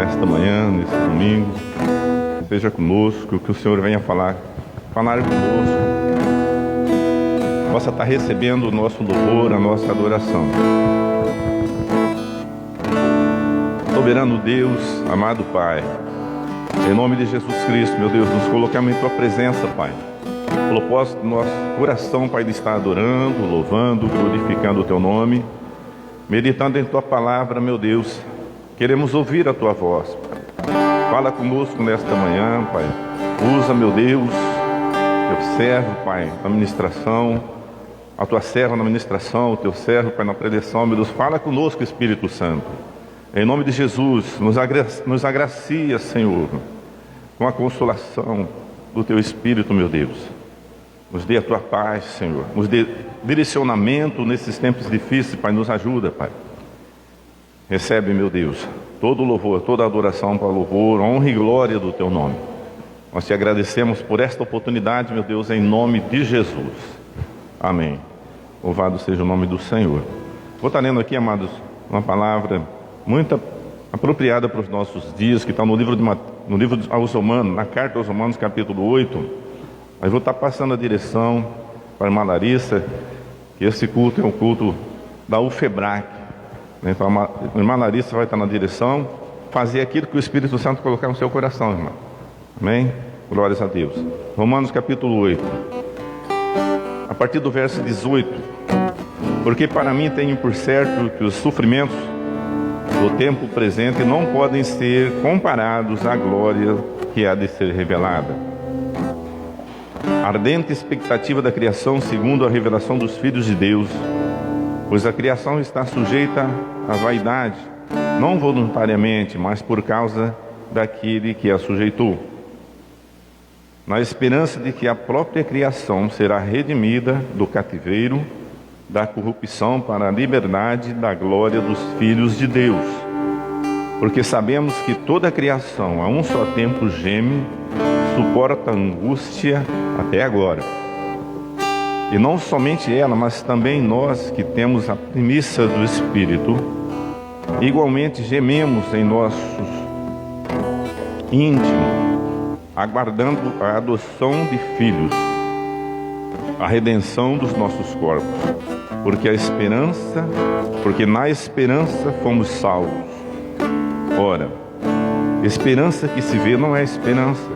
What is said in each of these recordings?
nesta manhã, nesse domingo. Seja conosco, que o Senhor venha falar conosco, possa estar recebendo o nosso louvor, a nossa adoração. Soberano Deus, amado Pai, em nome de Jesus Cristo, meu Deus, nos colocamos em Tua presença, Pai. Propósito do nosso coração, Pai, de estar adorando, louvando, glorificando o Teu nome, meditando em Tua palavra, meu Deus. Queremos ouvir a Tua voz, Pai. Fala conosco nesta manhã, Pai. Usa, meu Deus, Teu servo, Pai, na ministração, a Tua serva na ministração, o Teu servo, Pai, na preleção, meu Deus. Fala conosco, Espírito Santo. Em nome de Jesus, nos agracia, Senhor, com a consolação do Teu Espírito, meu Deus. Nos dê a Tua paz, Senhor. Nos dê direcionamento nesses tempos difíceis, Pai. Nos ajuda, Pai. Recebe, meu Deus, todo o louvor, toda a adoração para louvor, honra e glória do Teu nome. Nós Te agradecemos por esta oportunidade, meu Deus, em nome de Jesus. Amém. Louvado seja o nome do Senhor. Vou estar lendo aqui, amados, uma palavra muito apropriada para os nossos dias, que está no livro aos Romanos, na carta aos Romanos, capítulo 8. Mas vou estar passando a direção para a irmã Larissa, que esse culto é um culto da UFEBRAC. Então a irmã Larissa vai estar na direção, fazer aquilo que o Espírito Santo colocar no seu coração, irmã. Amém? Glórias a Deus. Romanos capítulo 8. A partir do verso 18. Porque para mim tenho por certo que os sofrimentos do tempo presente não podem ser comparados à glória que há de ser revelada. Ardente expectativa da criação segundo a revelação dos filhos de Deus, pois a criação está sujeita à vaidade, não voluntariamente, mas por causa daquele que a sujeitou, na esperança de que a própria criação será redimida do cativeiro, da corrupção para a liberdade da glória dos filhos de Deus. Porque sabemos que toda a criação a um só tempo geme, suporta a angústia até agora. E não somente ela, mas também nós que temos a primícia do Espírito, igualmente gememos em nossos íntimos, aguardando a adoção de filhos, a redenção dos nossos corpos. Porque na esperança fomos salvos. Ora, esperança que se vê não é esperança,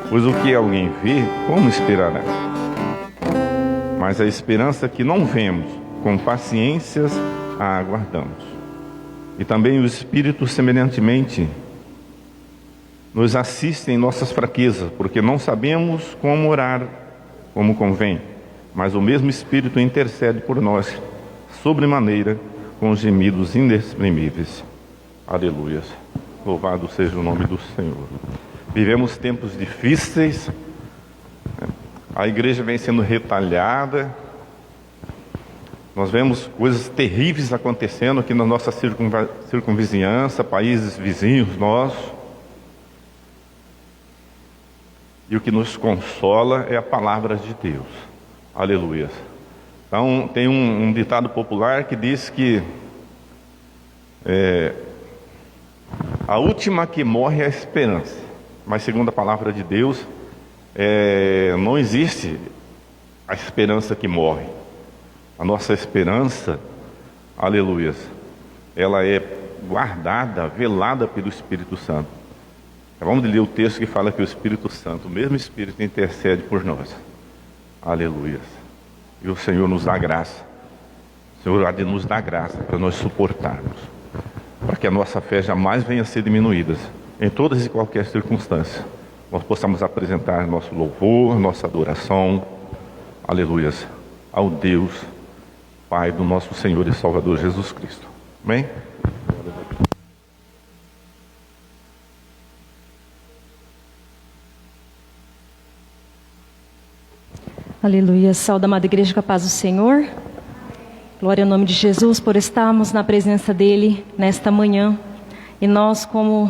pois o que alguém vê, como esperará? Mas a esperança que não vemos, com paciências a aguardamos. E também o Espírito semelhantemente nos assiste em nossas fraquezas, porque não sabemos como orar como convém. Mas o mesmo Espírito intercede por nós, sobremaneira, com gemidos inexprimíveis. Aleluia. Louvado seja o nome do Senhor. Vivemos tempos difíceis, a igreja vem sendo retalhada, nós vemos coisas terríveis acontecendo aqui na nossa circunvizinhança, países vizinhos nossos. E o que nos consola é a palavra de Deus. Aleluia. Então, tem um ditado popular que diz que a última que morre é a esperança. Mas segundo a palavra de Deus, não existe a esperança que morre. A nossa esperança, aleluia, ela é guardada, velada pelo Espírito Santo. Vamos ler o texto que fala que o Espírito Santo, o mesmo Espírito, intercede por nós. Aleluia. E o Senhor nos dá graça. O Senhor há de nos dar graça para nós suportarmos, para que a nossa fé jamais venha a ser diminuída. Em todas e qualquer circunstância, nós possamos apresentar nosso louvor, nossa adoração, aleluia, ao Deus, Pai do nosso Senhor e Salvador Jesus Cristo. Amém? Aleluia. Saúde, amada igreja, com a paz do Senhor. Glória ao nome de Jesus por estarmos na presença dEle nesta manhã. E nós, como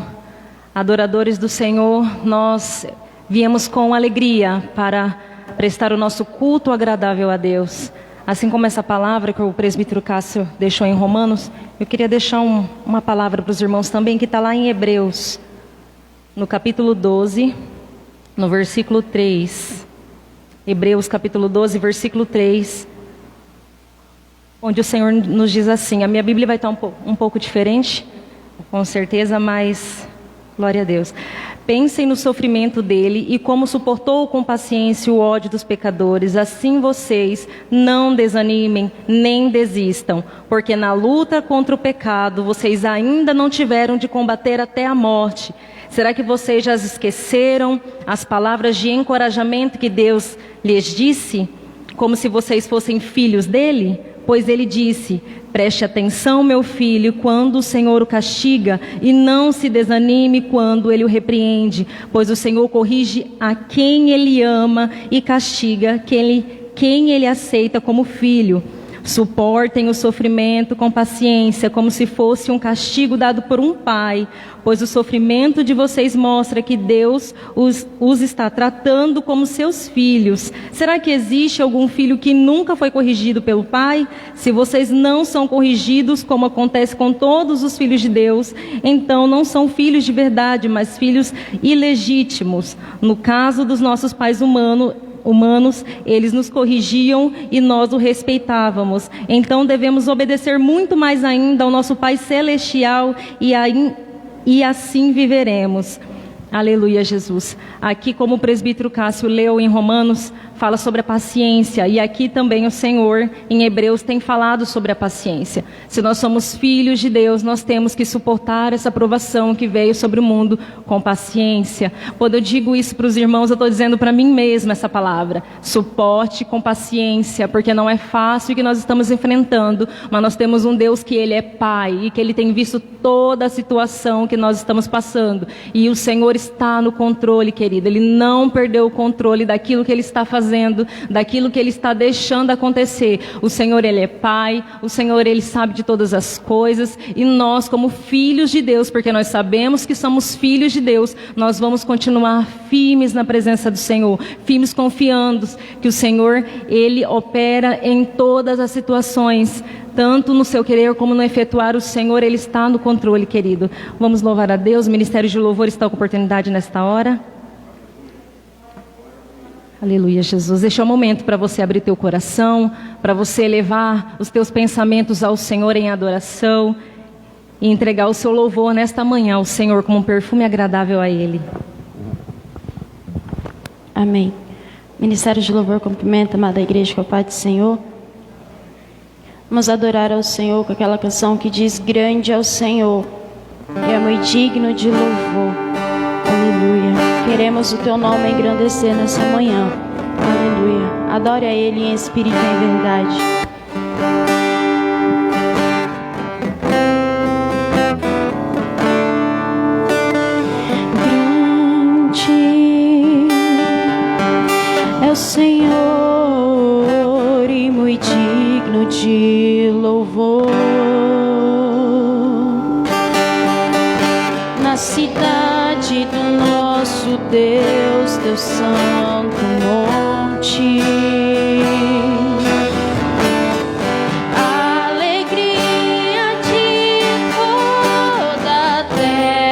adoradores do Senhor, nós viemos com alegria para prestar o nosso culto agradável a Deus. assim como essa palavra que o presbítero Cássio deixou em Romanos, eu queria deixar uma palavra para os irmãos também, que está lá em Hebreus, no capítulo 12, no versículo 3. Hebreus capítulo 12, versículo 3, onde o Senhor nos diz assim, a minha Bíblia vai estar um pouco diferente, com certeza, mas glória a Deus. Pensem no sofrimento dele e como suportou com paciência o ódio dos pecadores. Assim vocês não desanimem nem desistam, porque na luta contra o pecado vocês ainda não tiveram de combater até a morte. Será que vocês já esqueceram as palavras de encorajamento que Deus lhes disse, como se vocês fossem filhos dele? Pois ele disse: preste atenção, meu filho, quando o Senhor o castiga, e não se desanime quando ele o repreende, pois o Senhor corrige a quem ele ama e castiga quem ele aceita como filho. Suportem o sofrimento com paciência, como se fosse um castigo dado por um pai, pois o sofrimento de vocês mostra que Deus os está tratando como seus filhos. Será que existe algum filho que nunca foi corrigido pelo pai? Se vocês não são corrigidos, como acontece com todos os filhos de Deus, então não são filhos de verdade, mas filhos ilegítimos. No caso dos nossos pais humanos, eles nos corrigiam e nós o respeitávamos. Então devemos obedecer muito mais ainda ao nosso Pai Celestial e assim viveremos. Aleluia, Jesus. Aqui, como o presbítero Cássio leu em Romanos, fala sobre a paciência. E aqui também o Senhor, em Hebreus, tem falado sobre a paciência. Se nós somos filhos de Deus, nós temos que suportar essa provação que veio sobre o mundo com paciência. Quando eu digo isso para os irmãos, eu estou dizendo para mim mesma essa palavra. Suporte com paciência, porque não é fácil o que nós estamos enfrentando, mas nós temos um Deus que Ele é Pai e que Ele tem visto toda a situação que nós estamos passando. E o Senhor está no controle, querido. Ele não perdeu o controle daquilo que Ele está fazendo, daquilo que Ele está deixando acontecer. O Senhor, Ele é Pai, o Senhor, Ele sabe de todas as coisas, e nós, como filhos de Deus, porque nós sabemos que somos filhos de Deus, nós vamos continuar firmes na presença do Senhor, firmes confiando que o Senhor, Ele opera em todas as situações, tanto no seu querer como no efetuar. O Senhor, Ele está no controle, querido. Vamos louvar a Deus. O Ministério de Louvor está com oportunidade nesta hora. Aleluia, Jesus. Este é o momento para você abrir teu coração, para você levar os teus pensamentos ao Senhor em adoração e entregar o seu louvor nesta manhã ao Senhor como um perfume agradável a Ele. Amém. Ministério de Louvor cumprimenta, amada igreja, com a paz do Senhor. Vamos adorar ao Senhor com aquela canção que diz: grande é o Senhor, é muito digno de louvor. Aleluia. Queremos o teu nome engrandecer nessa manhã. Aleluia. Adore a Ele em espírito e em verdade. Grande é o Senhor e muito digno de louvor. Na cidade do nosso Deus, teu santo monte. A alegria de toda a terra.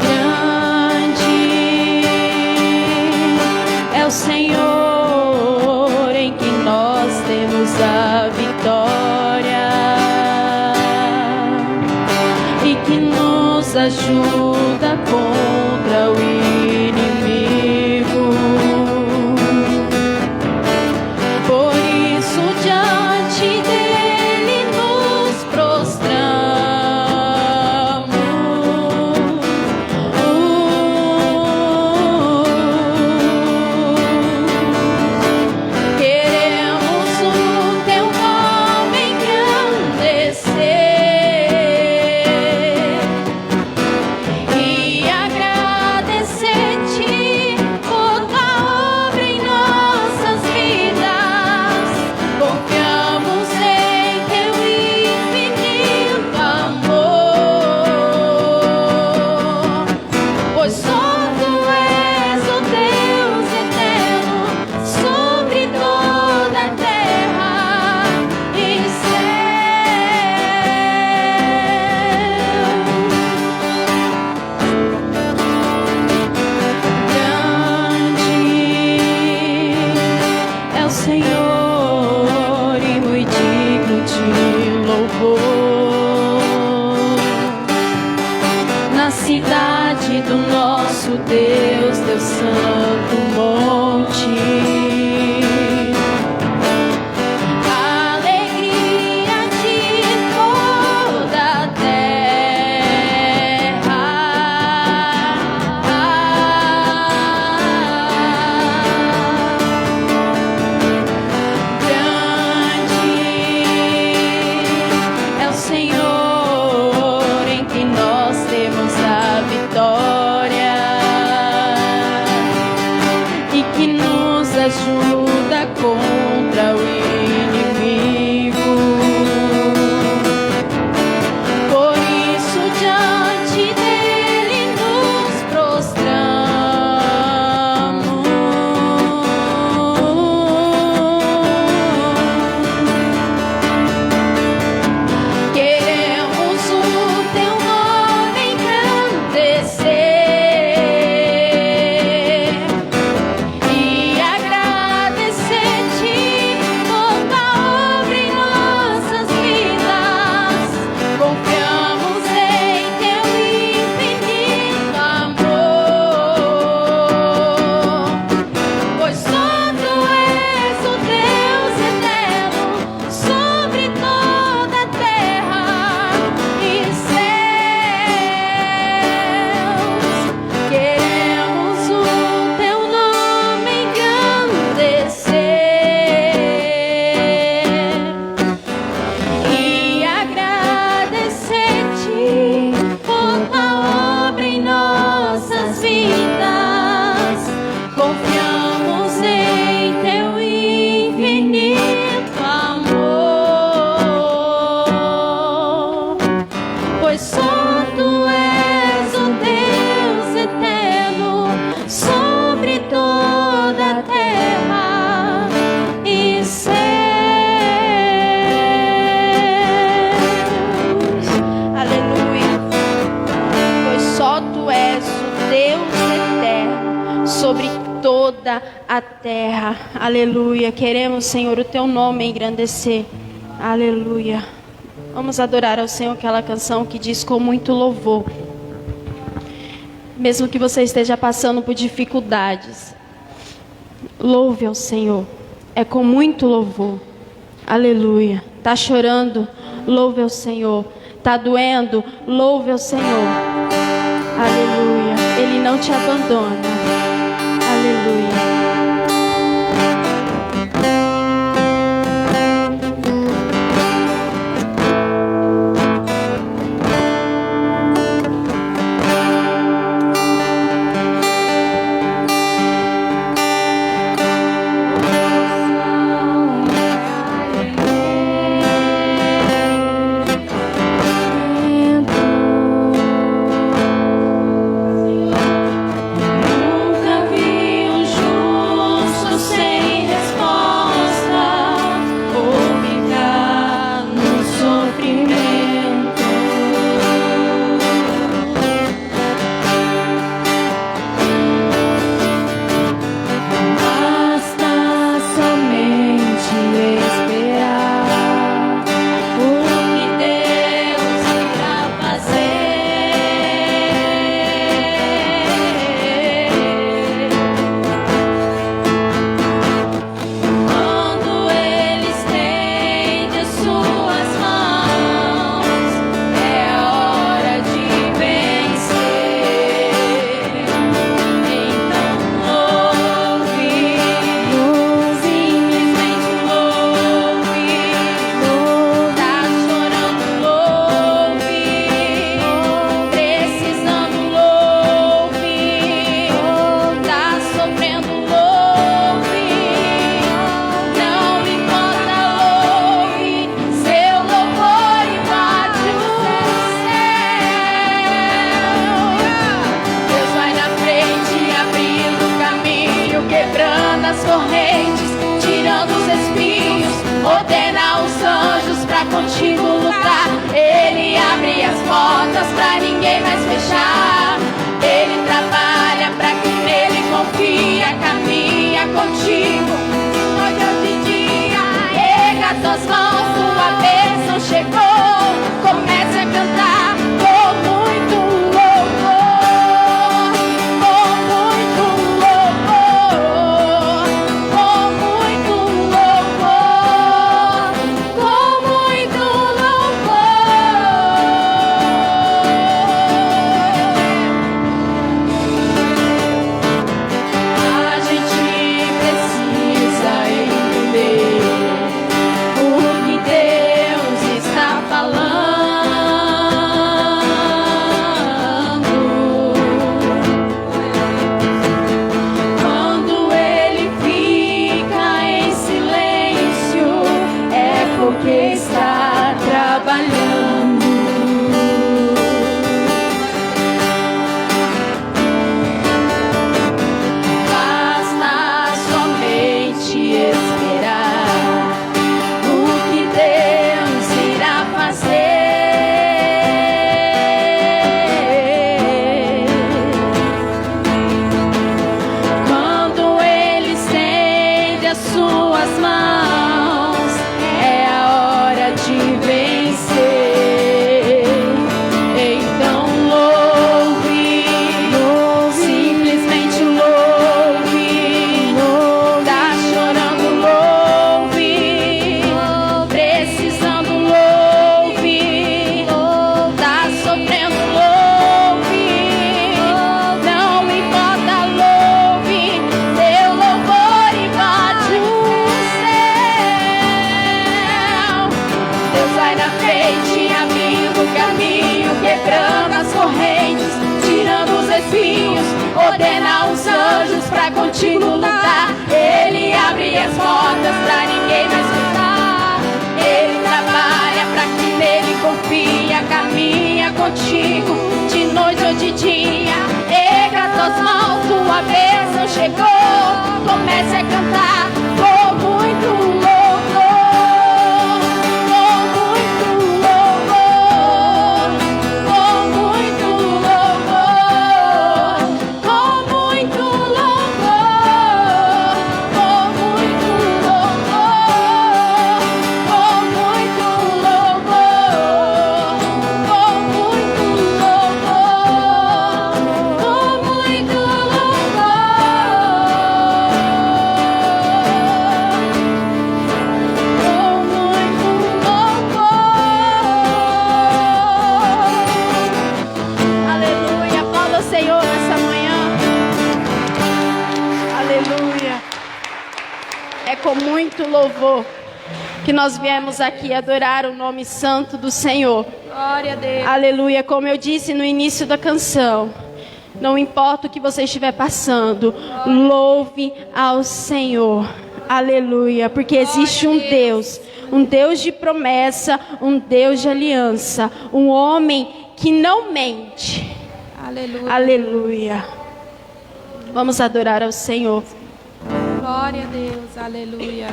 Grande é o Senhor, temos a vitória. ajuda contra o inimigo. Por isso diante dele nos prostramos. Queremos o teu nome engrandecer e agradecer-te por tua obra em nossas vidas. Confiamos em teu infinito amor, pois só tu és o Deus eterno sobre toda a terra e céus. Queremos o teu nome engrandecer e agradecer-te por tua obra em nossas vidas. Confiamos em teu infinito amor, pois só tu és o Deus eterno sobre toda a terra e céus. Aleluia. Pois só tu és o Deus eterno sobre toda a terra. Aleluia. Queremos, Senhor, o teu nome engrandecer. Aleluia. Vamos adorar ao Senhor aquela canção que diz com muito louvor. Mesmo que você esteja passando por dificuldades, louve ao Senhor. É com muito louvor. Aleluia. Tá chorando? Louve ao Senhor. Tá doendo? Louve ao Senhor. Aleluia. Ele não te abandona. Aleluia. Nunca vi um justo sem resposta ou ficar no sofrimento. Basta somente esperar o que Deus irá fazer. Quando Ele estende as suas mãos, é hora de vencer. Então louve, simplesmente louve. Tá chorando, louve. Precisando, louve. Tá sofrendo, louve. Não importa, louve. Seu louvor invade o céu. Deus vai na frente, abrindo o caminho, quebrando as correntes, tirando os espinhos, ordena os anjos pra contigo lutar. Ele abre as portas pra ninguém mais fechar. Ele trabalha pra quem nele confia, caminha contigo noite ou de dia. Erga tuas mãos, tua bênção chegou. Comece a cantar com muito louvor, com muito louvor, com muito louvor, com muito louvor. suas mãos, é a hora de vencer. Então louve, simplesmente louve. Tá chorando, louve. Precisando, louve. Tá sofrendo, louve. Não importa, louve. Teu louvor invade o céu. Deus vai na frente, abrindo o caminho, quebrando as correntes, tirando os espinhos, ordena os anjos pra contigo lutar. Ele abre as portas pra ninguém mais fechar. Ele trabalha pra quem nele confia, caminha contigo de noite ou de dia. Erga tuas mãos, tua bênção chegou. Comece a cantar com muito louvor, com muito louvor, com muito louvor, com muito louvor, com muito louvor, com muito louvor, com muito louvor, com muito Aleluia, aplauda o Senhor nessa manhã. Aleluia. É com muito louvor que nós viemos aqui adorar o nome santo do Senhor. Glória a Deus. Aleluia, como eu disse no início da canção, não importa o que você estiver passando, louve ao Senhor. Aleluia, porque existe um Deus de promessa, um Deus de aliança, um homem que não mente. Aleluia. Aleluia. Vamos adorar ao Senhor. Glória a Deus. Aleluia.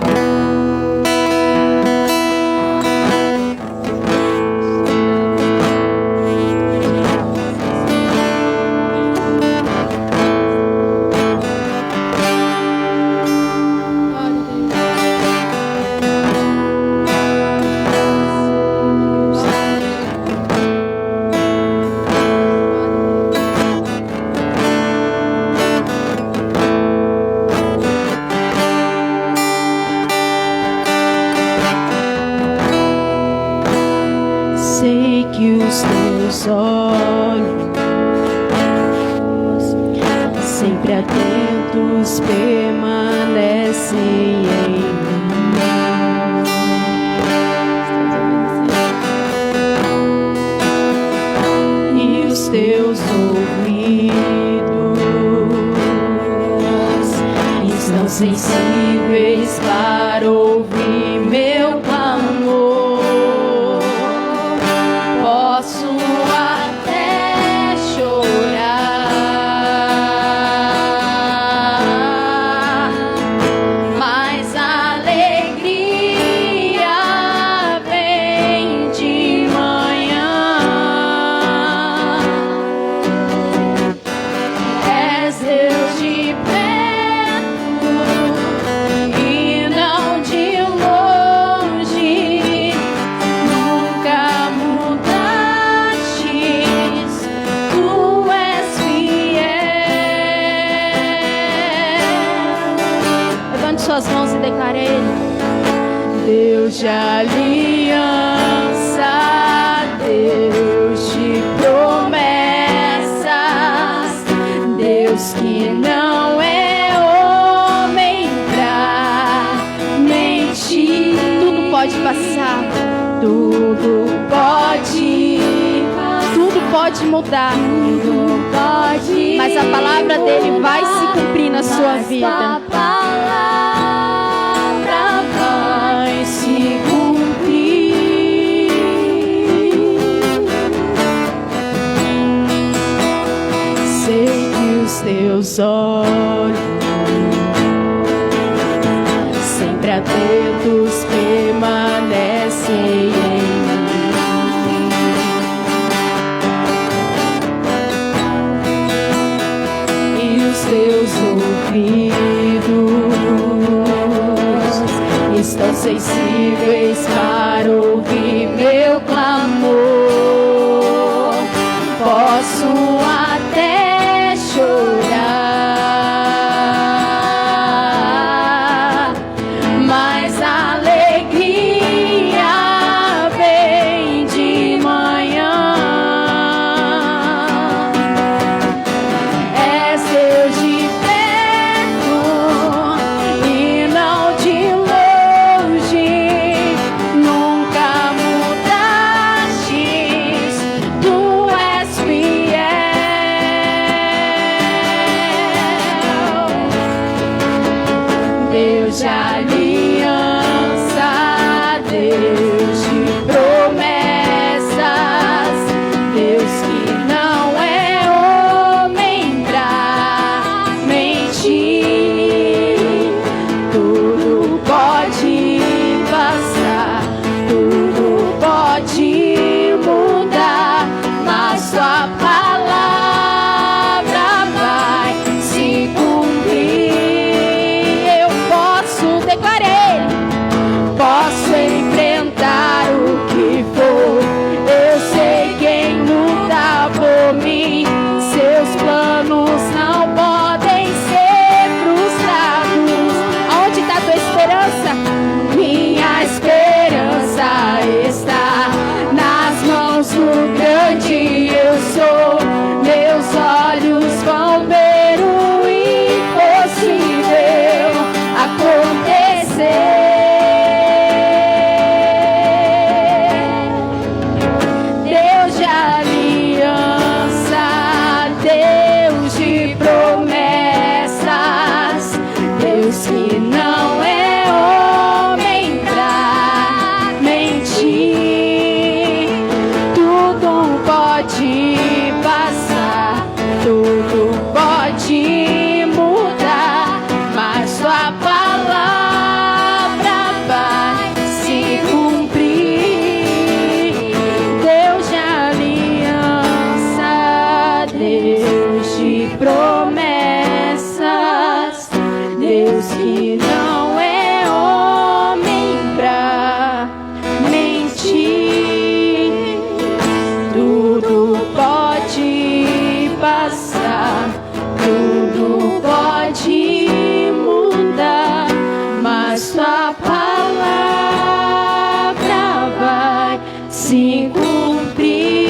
Sei que os teus olhos, sempre atentos, permanecem em mim. E os teus ouvidos estão sensíveis para ouvir meu clamor. Posso até chorar, mas a alegria vem de manhã. És Deus de perto e não de longe. Nunca mudastes, tu és fiel. Levante suas mãos e declare a Ele: Deus de aliança, Deus de promessas, Deus que não é homem pra mentir. Tudo pode passar, tudo pode mudar, mas a palavra dele vai se cumprir na sua vida. A palavra vai se cumprir. Sei que os teus olhos, sempre atentos, permanecem em mim. E os teus ouvidos tão sensíveis para ouvir meu clamor. Posso até chorar, mas a alegria vem de manhã. És Deus de perto e não de longe, nunca mudastes, tu és fiel. Deus de aliança, Deus de promessas, Deus que não é homem pra mentir. Tudo pode passar, tudo pode mudar, mas sua palavra vai se cumprir. Eu posso declarar, posso enfrentar o que for. Eu sei quem luta por mim. Seus planos não podem ser frustrados. Onde está tua esperança? Minha esperança está nas mãos do grande eu sou. Meus olhos vão ver o impossível acontecer. Deus de aliança, Deus de promessas, Deus que não é homem pra mentir. Tudo pode passar, tudo pode mudar, mas sua palavra vai se cumprir. Deus de aliança, Deus de promessas, Deus que não é homem pra mentir. Tudo pode passar, tudo pode mudar, mas sua palavra vai se cumprir.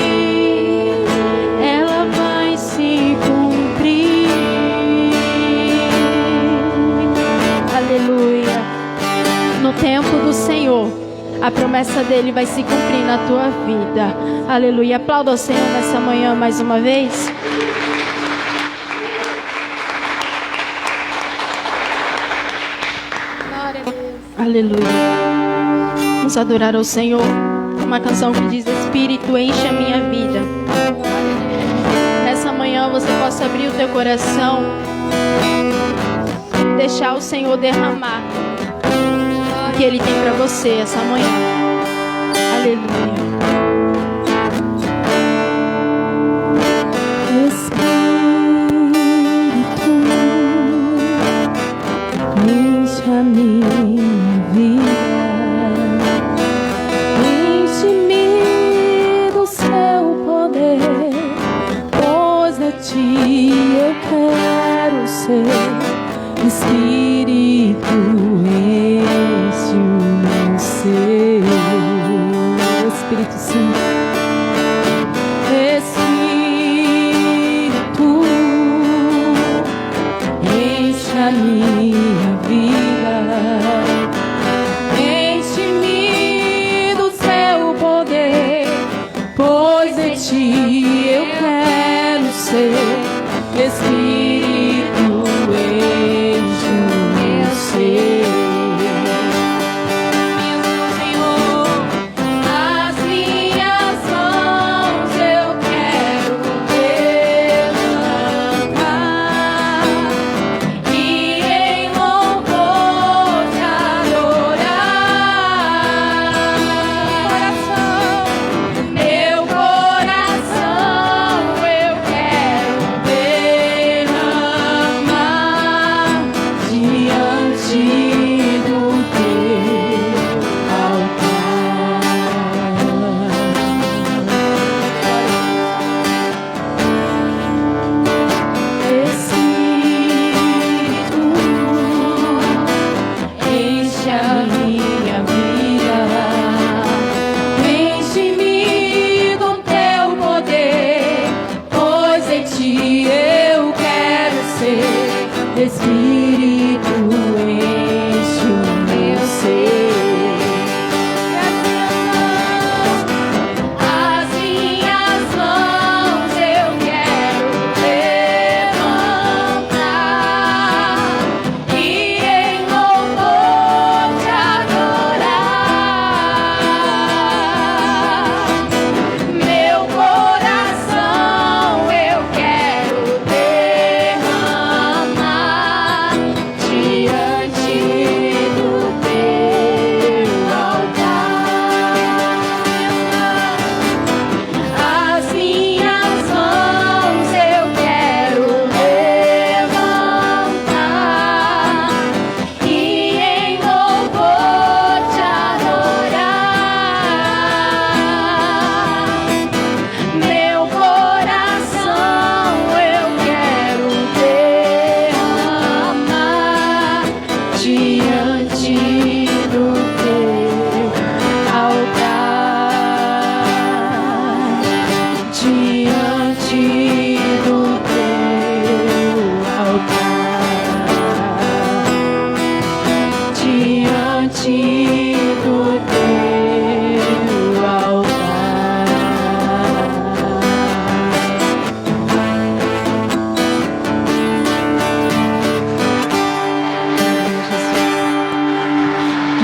Ela vai se cumprir. Aleluia. No tempo do Senhor, a promessa dele vai se cumprir na tua vida. Aleluia. Aplauda ao Senhor nessa manhã mais uma vez. Glória a Deus. Aleluia. Vamos adorar ao Senhor. Uma canção que diz: Espírito, enche a minha vida. Nessa manhã você possa abrir o teu coração, deixar o Senhor derramar o que Ele tem para você essa manhã. Aleluia. Enche a minha vida, enche-me do seu poder, pois de ti eu quero ser. Espírito, enche o meu ser. Espírito Santo, Espírito, enche a minha vida, enche-me do seu poder, pois de ti eu quero ser. Espírito, do teu altar.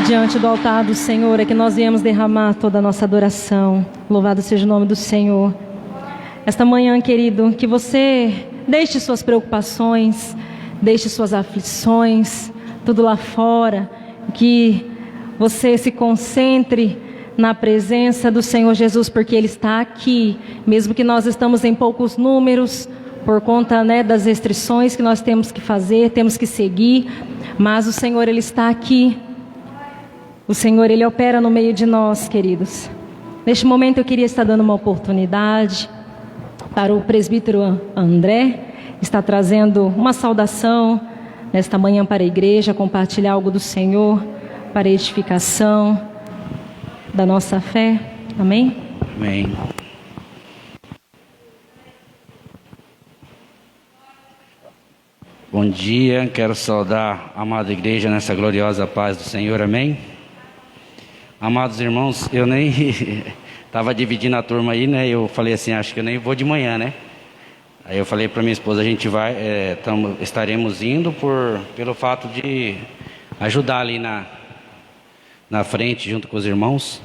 Diante do altar do Senhor é que nós viemos derramar toda a nossa adoração. Louvado seja o nome do Senhor. Esta manhã, querido, que você deixe suas preocupações, deixe suas aflições, tudo lá fora, que você se concentre na presença do Senhor Jesus, porque Ele está aqui, mesmo que nós estamos em poucos números, por conta, das restrições que nós temos que fazer, temos que seguir, mas o Senhor, Ele está aqui. O Senhor, Ele opera no meio de nós, queridos. Neste momento eu queria estar dando uma oportunidade para o presbítero André, está trazendo uma saudação nesta manhã para a igreja, compartilhar algo do Senhor para a edificação da nossa fé. Amém? Amém. Bom dia, quero saudar a amada igreja nessa gloriosa paz do Senhor, amém? Amados irmãos, eu nem estava dividindo a turma aí, né? Eu falei assim, acho que eu nem vou de manhã, né? Aí eu falei para minha esposa, a gente vai, estaremos indo pelo fato de ajudar ali na frente, junto com os irmãos.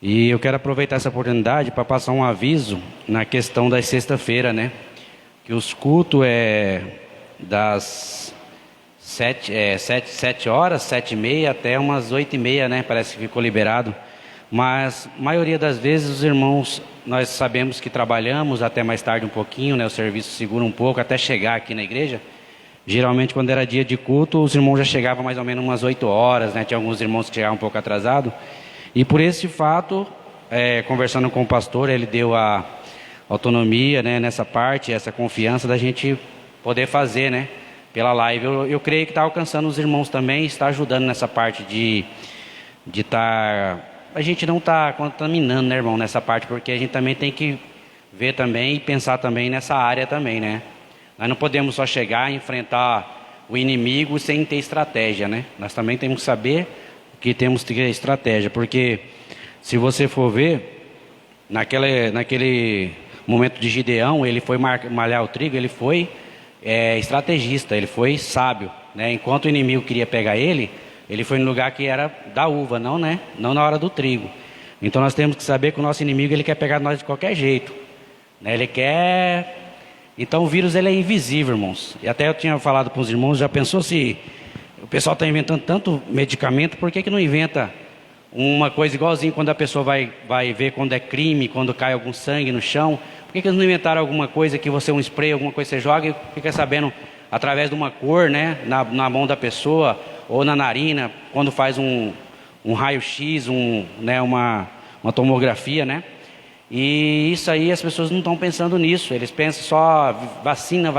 E eu quero aproveitar essa oportunidade para passar um aviso na questão da sexta-feira, né? Que os cultos das 7 horas, 7h30 até umas 8h30, né? Parece que ficou liberado. Mas a maioria das vezes os irmãos, nós sabemos que trabalhamos até mais tarde um pouquinho, né? O serviço segura um pouco até chegar aqui na igreja. Geralmente quando era dia de culto, os irmãos já chegavam mais ou menos umas 8 horas, né? Tinha alguns irmãos que chegavam um pouco atrasado. E por esse fato, conversando com o pastor, ele deu a autonomia, né? Nessa parte, essa confiança da gente poder fazer, né? Pela live. Eu creio que está alcançando os irmãos também, está ajudando nessa parte de estar... A gente não está contaminando, né, irmão, nessa parte, porque a gente também tem que ver também e pensar também nessa área também, né? Nós não podemos só chegar e enfrentar o inimigo sem ter estratégia, né? Nós também temos que saber que temos que ter estratégia, porque se você for ver, naquele momento de Gideão, ele foi malhar o trigo, ele foi estrategista, ele foi sábio, né? Enquanto o inimigo queria pegar ele foi no lugar que era da uva, não, né? Não na hora do trigo. Então nós temos que saber que o nosso inimigo, ele quer pegar nós de qualquer jeito, né? Ele quer... Então o vírus, ele é invisível, irmãos. E até eu tinha falado para os irmãos, já pensou se o pessoal está inventando tanto medicamento, por que não inventa uma coisa igualzinho quando a pessoa vai ver quando é crime, quando cai algum sangue no chão? Por que eles não inventaram alguma coisa que você, um spray, alguma coisa que você joga e fica sabendo através de uma cor, né? Na mão da pessoa ou na narina, quando faz um raio-x, né? uma tomografia, né? E isso aí as pessoas não estão pensando nisso, eles pensam só vacina,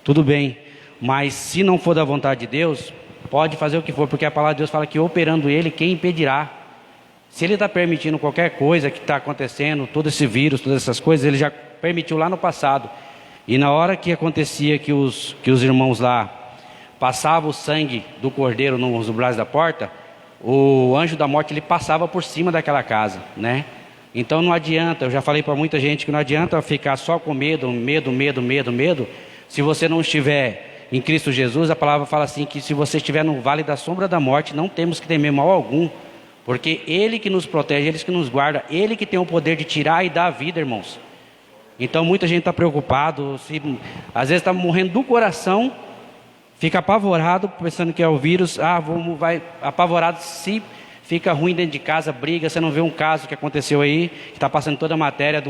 tudo bem, mas se não for da vontade de Deus, pode fazer o que for, porque a palavra de Deus fala que operando Ele, quem impedirá? Se Ele está permitindo qualquer coisa que está acontecendo, todo esse vírus, todas essas coisas, Ele já permitiu lá no passado, e na hora que acontecia que os irmãos lá passavam o sangue do cordeiro nos umbrais da porta, o anjo da morte, ele passava por cima daquela casa, né? Então não adianta, eu já falei para muita gente que não adianta ficar só com medo. Se você não estiver em Cristo Jesus, a palavra fala assim, que se você estiver no vale da sombra da morte, não temos que temer mal algum, porque Ele que nos protege, Ele que nos guarda, Ele que tem o poder de tirar e dar a vida, irmãos. Então muita gente está preocupado, às vezes está morrendo do coração, fica apavorado, pensando que é o vírus, vai apavorado, se fica ruim dentro de casa, briga. Você não vê um caso que aconteceu aí, que está passando toda a matéria,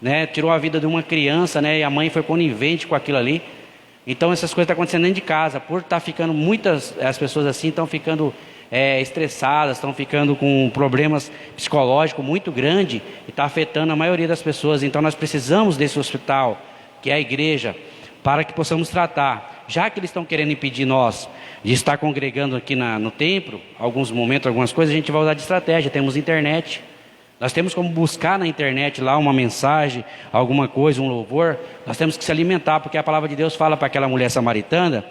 né, tirou a vida de uma criança, né, e a mãe foi conivente com aquilo ali. Então essas coisas estão acontecendo dentro de casa, por estar ficando as pessoas assim, estão ficando estressadas, estão ficando com problemas psicológicos muito grandes, e está afetando a maioria das pessoas. Então nós precisamos desse hospital, que é a igreja, para que possamos tratar. Já que eles estão querendo impedir nós de estar congregando aqui no templo, alguns momentos, algumas coisas, a gente vai usar de estratégia. Temos internet, nós temos como buscar na internet lá uma mensagem, alguma coisa, um louvor. Nós temos que se alimentar, porque a palavra de Deus fala para aquela mulher samaritana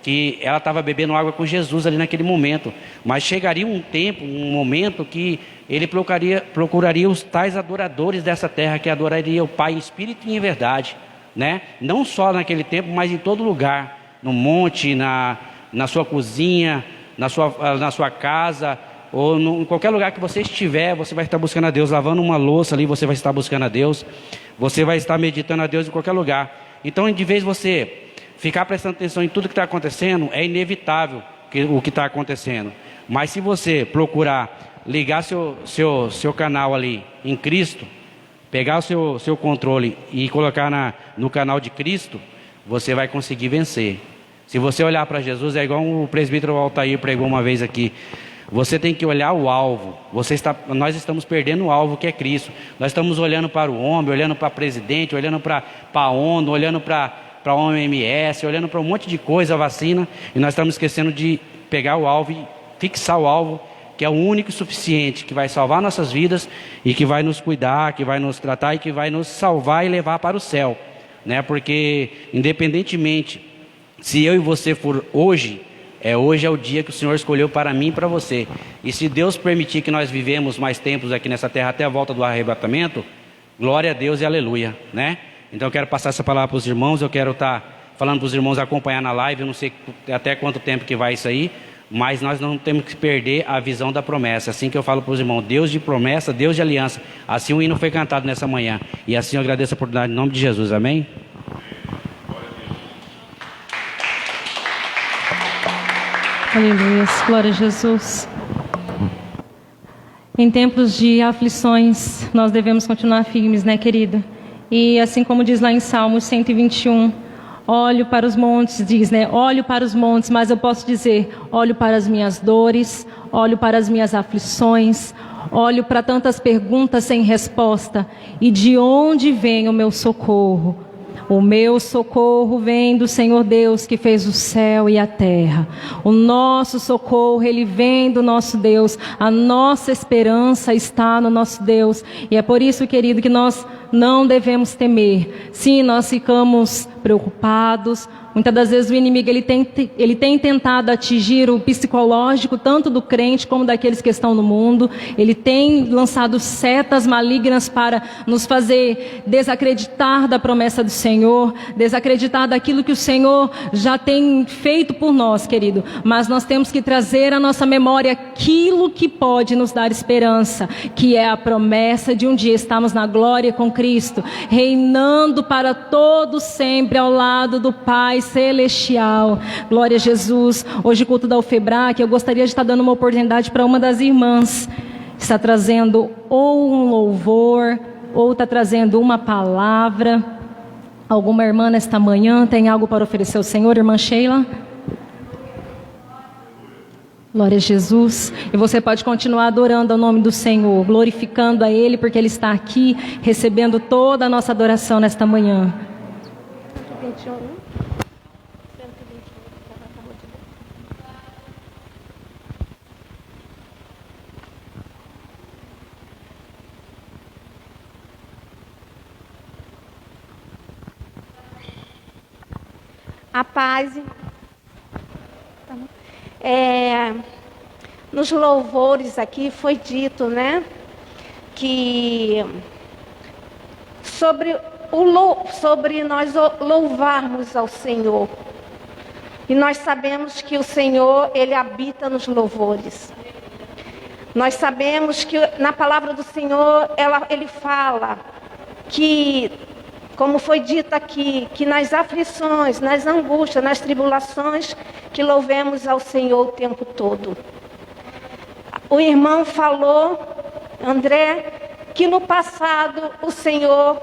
que ela estava bebendo água com Jesus ali naquele momento. Mas chegaria um tempo, um momento que ele procuraria os tais adoradores dessa terra, que adorariam o Pai em espírito e em verdade, né? Não só naquele tempo, mas em todo lugar, no monte, na sua cozinha, na sua casa, ou em qualquer lugar que você estiver, você vai estar buscando a Deus. Lavando uma louça ali, você vai estar buscando a Deus. Você vai estar meditando a Deus em qualquer lugar. Então, de vez você ficar prestando atenção em tudo que está acontecendo, é inevitável o que está acontecendo. Mas se você procurar ligar seu canal ali em Cristo, pegar o seu controle e colocar no canal de Cristo, você vai conseguir vencer. Se você olhar para Jesus, é igual o presbítero Altair pregou uma vez aqui. Você tem que olhar o alvo. Nós estamos perdendo o alvo, que é Cristo. Nós estamos olhando para o homem, olhando para o presidente, olhando para a ONU, olhando para a OMS, olhando para um monte de coisa, a vacina, e nós estamos esquecendo de pegar o alvo e fixar o alvo, que é o único e suficiente, que vai salvar nossas vidas e que vai nos cuidar, que vai nos tratar e que vai nos salvar e levar para o céu, né? Porque independentemente se eu e você for hoje é o dia que o Senhor escolheu para mim e para você. E se Deus permitir que nós vivemos mais tempos aqui nessa terra até a volta do arrebatamento, glória a Deus e aleluia, né? Então eu quero passar essa palavra para os irmãos, eu quero estar falando para os irmãos acompanhar na live, eu não sei até quanto tempo que vai isso aí, mas nós não temos que perder a visão da promessa. Assim que eu falo para os irmãos, Deus de promessa, Deus de aliança. Assim o hino foi cantado nessa manhã. E assim eu agradeço a oportunidade em nome de Jesus, amém? Aleluia, glória a Jesus. Em tempos de aflições, nós devemos continuar firmes, né, querido? E assim como diz lá em Salmos 121, olho para os montes, diz, né? Olho para os montes, mas eu posso dizer, olho para as minhas dores, olho para as minhas aflições, olho para tantas perguntas sem resposta. E de onde vem o meu socorro? O meu socorro vem do Senhor Deus, que fez o céu e a terra. O nosso socorro, ele vem do nosso Deus. A nossa esperança está no nosso Deus. E é por isso, querido, que nós não devemos temer. Sim, nós ficamos preocupados. Muitas das vezes o inimigo ele tem tentado atingir o psicológico, tanto do crente como daqueles que estão no mundo. Ele tem lançado setas malignas para nos fazer desacreditar da promessa do Senhor, desacreditar daquilo que o Senhor já tem feito por nós, querido. Mas nós temos que trazer à nossa memória aquilo que pode nos dar esperança, que é a promessa de um dia estarmos na glória com Cristo, reinando para todos sempre ao lado do Pai Celestial. Glória a Jesus. Hoje, culto da UFEBRAC, eu gostaria de estar dando uma oportunidade para uma das irmãs. Está trazendo ou um louvor, ou está trazendo uma palavra. Alguma irmã nesta manhã tem algo para oferecer ao Senhor, irmã Sheila? Glória a Jesus. E você pode continuar adorando ao nome do Senhor, glorificando a Ele, porque Ele está aqui, recebendo toda a nossa adoração nesta manhã. 121. A paz. Nos louvores aqui foi dito, né, que sobre nós louvarmos ao Senhor. E nós sabemos que o Senhor, Ele habita nos louvores. Nós sabemos que na palavra do Senhor, Ele fala que, como foi dito aqui, que nas aflições, nas angústias, nas tribulações, que louvemos ao Senhor o tempo todo. O irmão falou, André, que no passado o Senhor,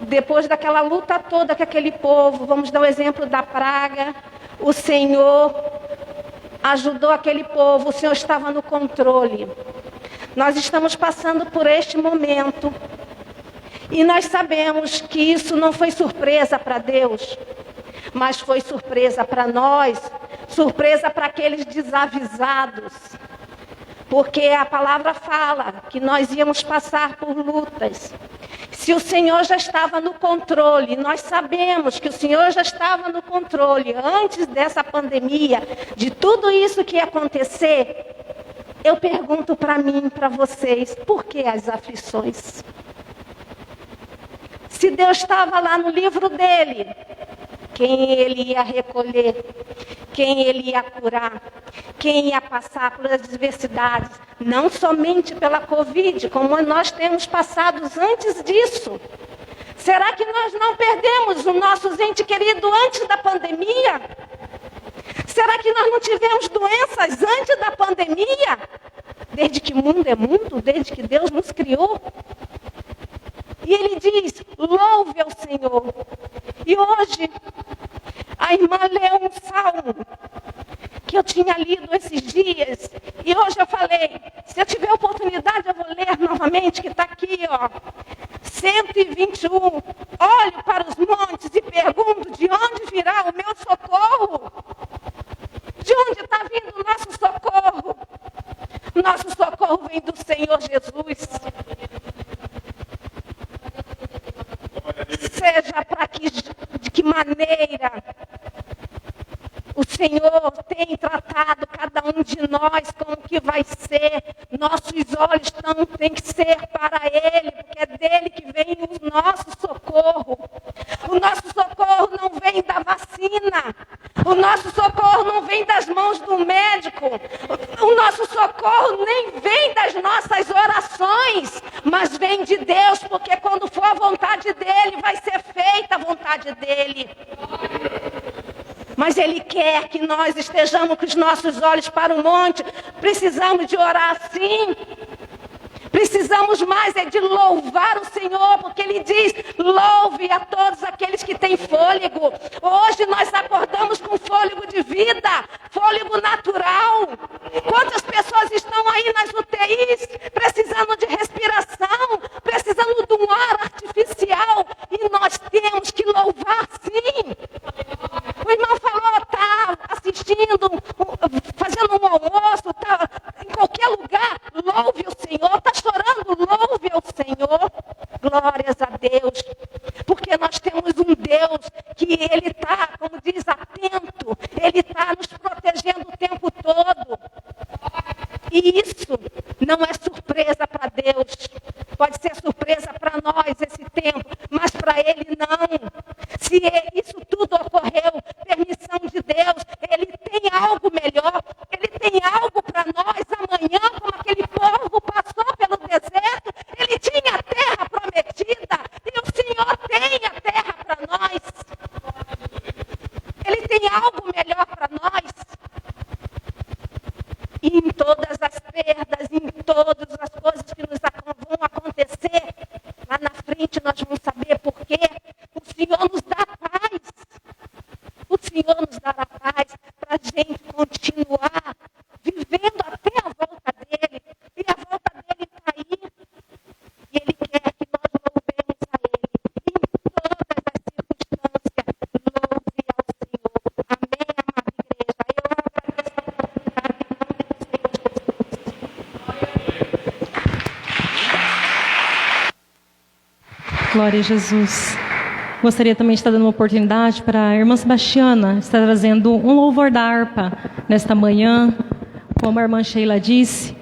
depois daquela luta toda que aquele povo, vamos dar o exemplo da praga, o Senhor ajudou aquele povo, o Senhor estava no controle. Nós estamos passando por este momento. E nós sabemos que isso não foi surpresa para Deus, mas foi surpresa para nós, surpresa para aqueles desavisados. Porque a palavra fala que nós íamos passar por lutas. Se o Senhor já estava no controle, nós sabemos que o Senhor já estava no controle antes dessa pandemia, de tudo isso que ia acontecer, eu pergunto para mim, para vocês, por que as aflições? Se Deus estava lá no livro dele, quem ele ia recolher, quem ele ia curar, quem ia passar pelas adversidades, não somente pela Covid, como nós temos passado antes disso. Será que nós não perdemos o nosso ente querido antes da pandemia? Será que nós não tivemos doenças antes da pandemia? Desde que mundo é mundo, desde que Deus nos criou. E ele diz, louve ao Senhor. E hoje, a irmã leu um salmo que eu tinha lido esses dias. E hoje eu falei, se eu tiver oportunidade, eu vou ler novamente, que está aqui, ó. 121. Olho para os montes e pergunto, de onde virá o meu socorro? De onde está vindo o nosso socorro? Nosso socorro vem do Senhor Jesus. Seja de que maneira o Senhor tem tratado cada um de nós, como que vai ser, nossos olhos não têm que ser para Ele, porque é dele que vem o nosso socorro. O nosso socorro não vem da vacina, o nosso socorro não vem das mãos do médico, o nosso socorro nem vem das nossas orações, mas vem de Deus, porque quando for a vontade dEle, vai ser feita a vontade dEle. Mas Ele quer que nós estejamos com os nossos olhos para o monte. Precisamos de orar sim. Precisamos mais é de louvar o Senhor, porque Ele diz, louve a todos aqueles que têm fôlego. Hoje nós acordamos com fôlego de vida, fôlego natural. Quantas pessoas estão aí nas UTIs, precisando de respiração, precisando de um ar artificial, e nós temos que louvar sim. O irmão falou, está assistindo, fazendo um almoço, está em qualquer lugar, louve o Senhor, está chorando, louve ao Senhor, glórias a Deus, porque nós temos um Deus que Ele está, como diz, atento, Ele está nos protegendo o tempo todo, e isso não é surpresa para Deus, pode ser surpresa para nós esse tempo, mas para Ele não. Se isso tudo ocorreu, permissão de Deus, Ele tem algo melhor, Ele tem algo para nós amanhã, como aquele povo passou pelo deserto, Ele tinha a terra prometida, e o Senhor tem a terra para nós. Ele tem algo melhor para nós. E em todas as perdas, em todas as coisas que nos vão acontecer, lá na frente nós vamos saber por quê. O Senhor nos dá paz. O Senhor nos dará paz para a gente continuar vivendo até a volta dEle. E a volta dEle está aí. E Ele quer que nós louvemos a Ele. Em todas as circunstâncias, louve ao Senhor. Amém, amada igreja. Eu agradeço a oportunidade em nome do Senhor Jesus. Glória a Jesus. Gostaria também de estar dando uma oportunidade para a irmã Sebastiana estar trazendo um louvor da harpa nesta manhã. Como a irmã Sheila disse,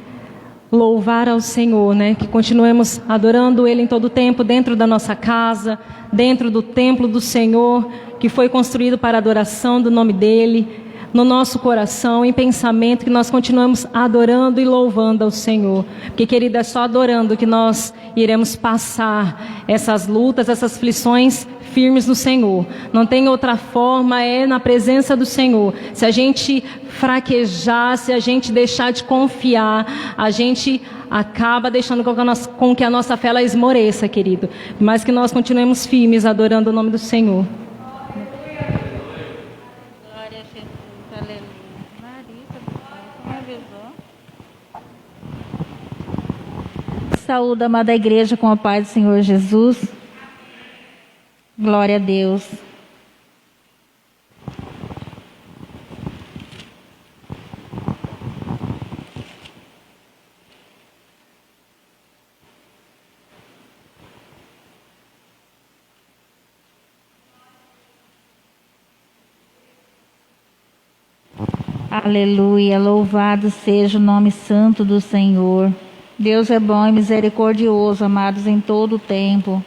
louvar ao Senhor, né? Que continuemos adorando Ele em todo o tempo, dentro da nossa casa, dentro do templo do Senhor, que foi construído para a adoração do nome dEle, no nosso coração, em pensamento, que nós continuemos adorando e louvando ao Senhor. Porque, querida, é só adorando que nós iremos passar essas lutas, essas aflições firmes no Senhor. Não tem outra forma, é na presença do Senhor. Se a gente fraquejar, se a gente deixar de confiar, a gente acaba deixando com que a nossa fé ela esmoreça, querido. Mas que nós continuemos firmes adorando o nome do Senhor. Glória a Jesus, aleluia. Marisa, como avisou? Saúde, amada igreja, com a paz do Senhor Jesus. Glória a Deus. Aleluia, louvado seja o nome santo do Senhor. Deus é bom e misericordioso, amados, em todo o tempo.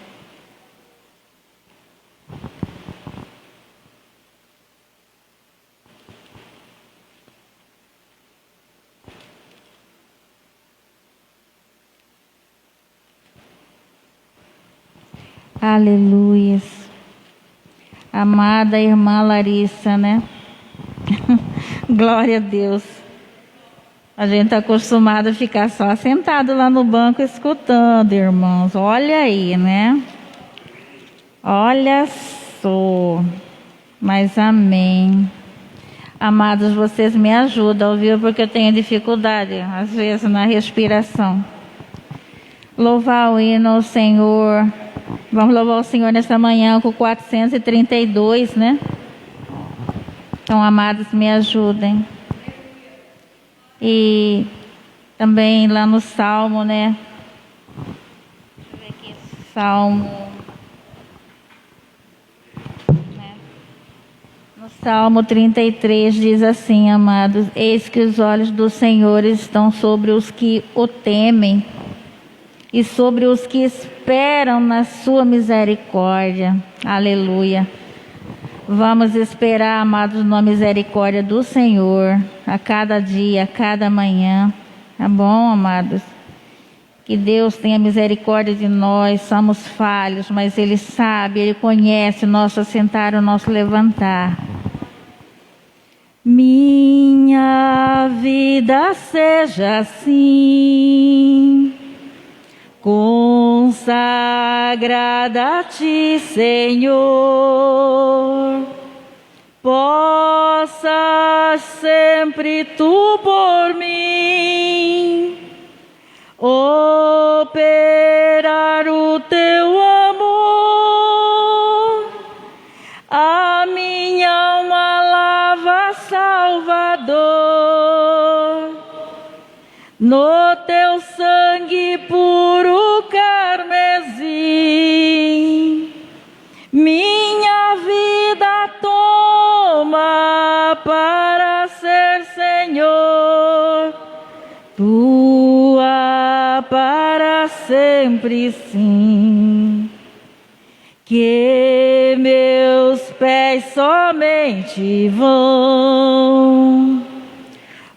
Aleluias. Amada irmã Larissa, né? Glória a Deus. A gente está acostumado a ficar só sentado lá no banco escutando, irmãos. Olha aí, né? Olha só. Mas amém. Amados, vocês me ajudam, viu? Porque eu tenho dificuldade, às vezes, na respiração. Louvar o hino ao Senhor. Vamos louvar o Senhor nessa manhã com 432, né? Então, amados, me ajudem. E também lá no Salmo, né? Deixa eu ver aqui, Salmo. Né? No Salmo 33 diz assim, amados: eis que os olhos do Senhor estão sobre os que o temem e sobre os que esperam na sua misericórdia. Aleluia. Vamos esperar, amados, na misericórdia do Senhor, a cada dia, a cada manhã. Tá bom, amados? Que Deus tenha misericórdia de nós. Somos falhos, mas Ele sabe, Ele conhece o nosso assentar, o nosso levantar. Minha vida seja assim, consagrada a Ti, Senhor. Possa sempre Tu por mim operar o Teu amor. A minha alma lava, Salvador, no Teu sangue puro carmesim. Minha vida toma para ser, Senhor, Tua para sempre, sim. Que meus pés somente vão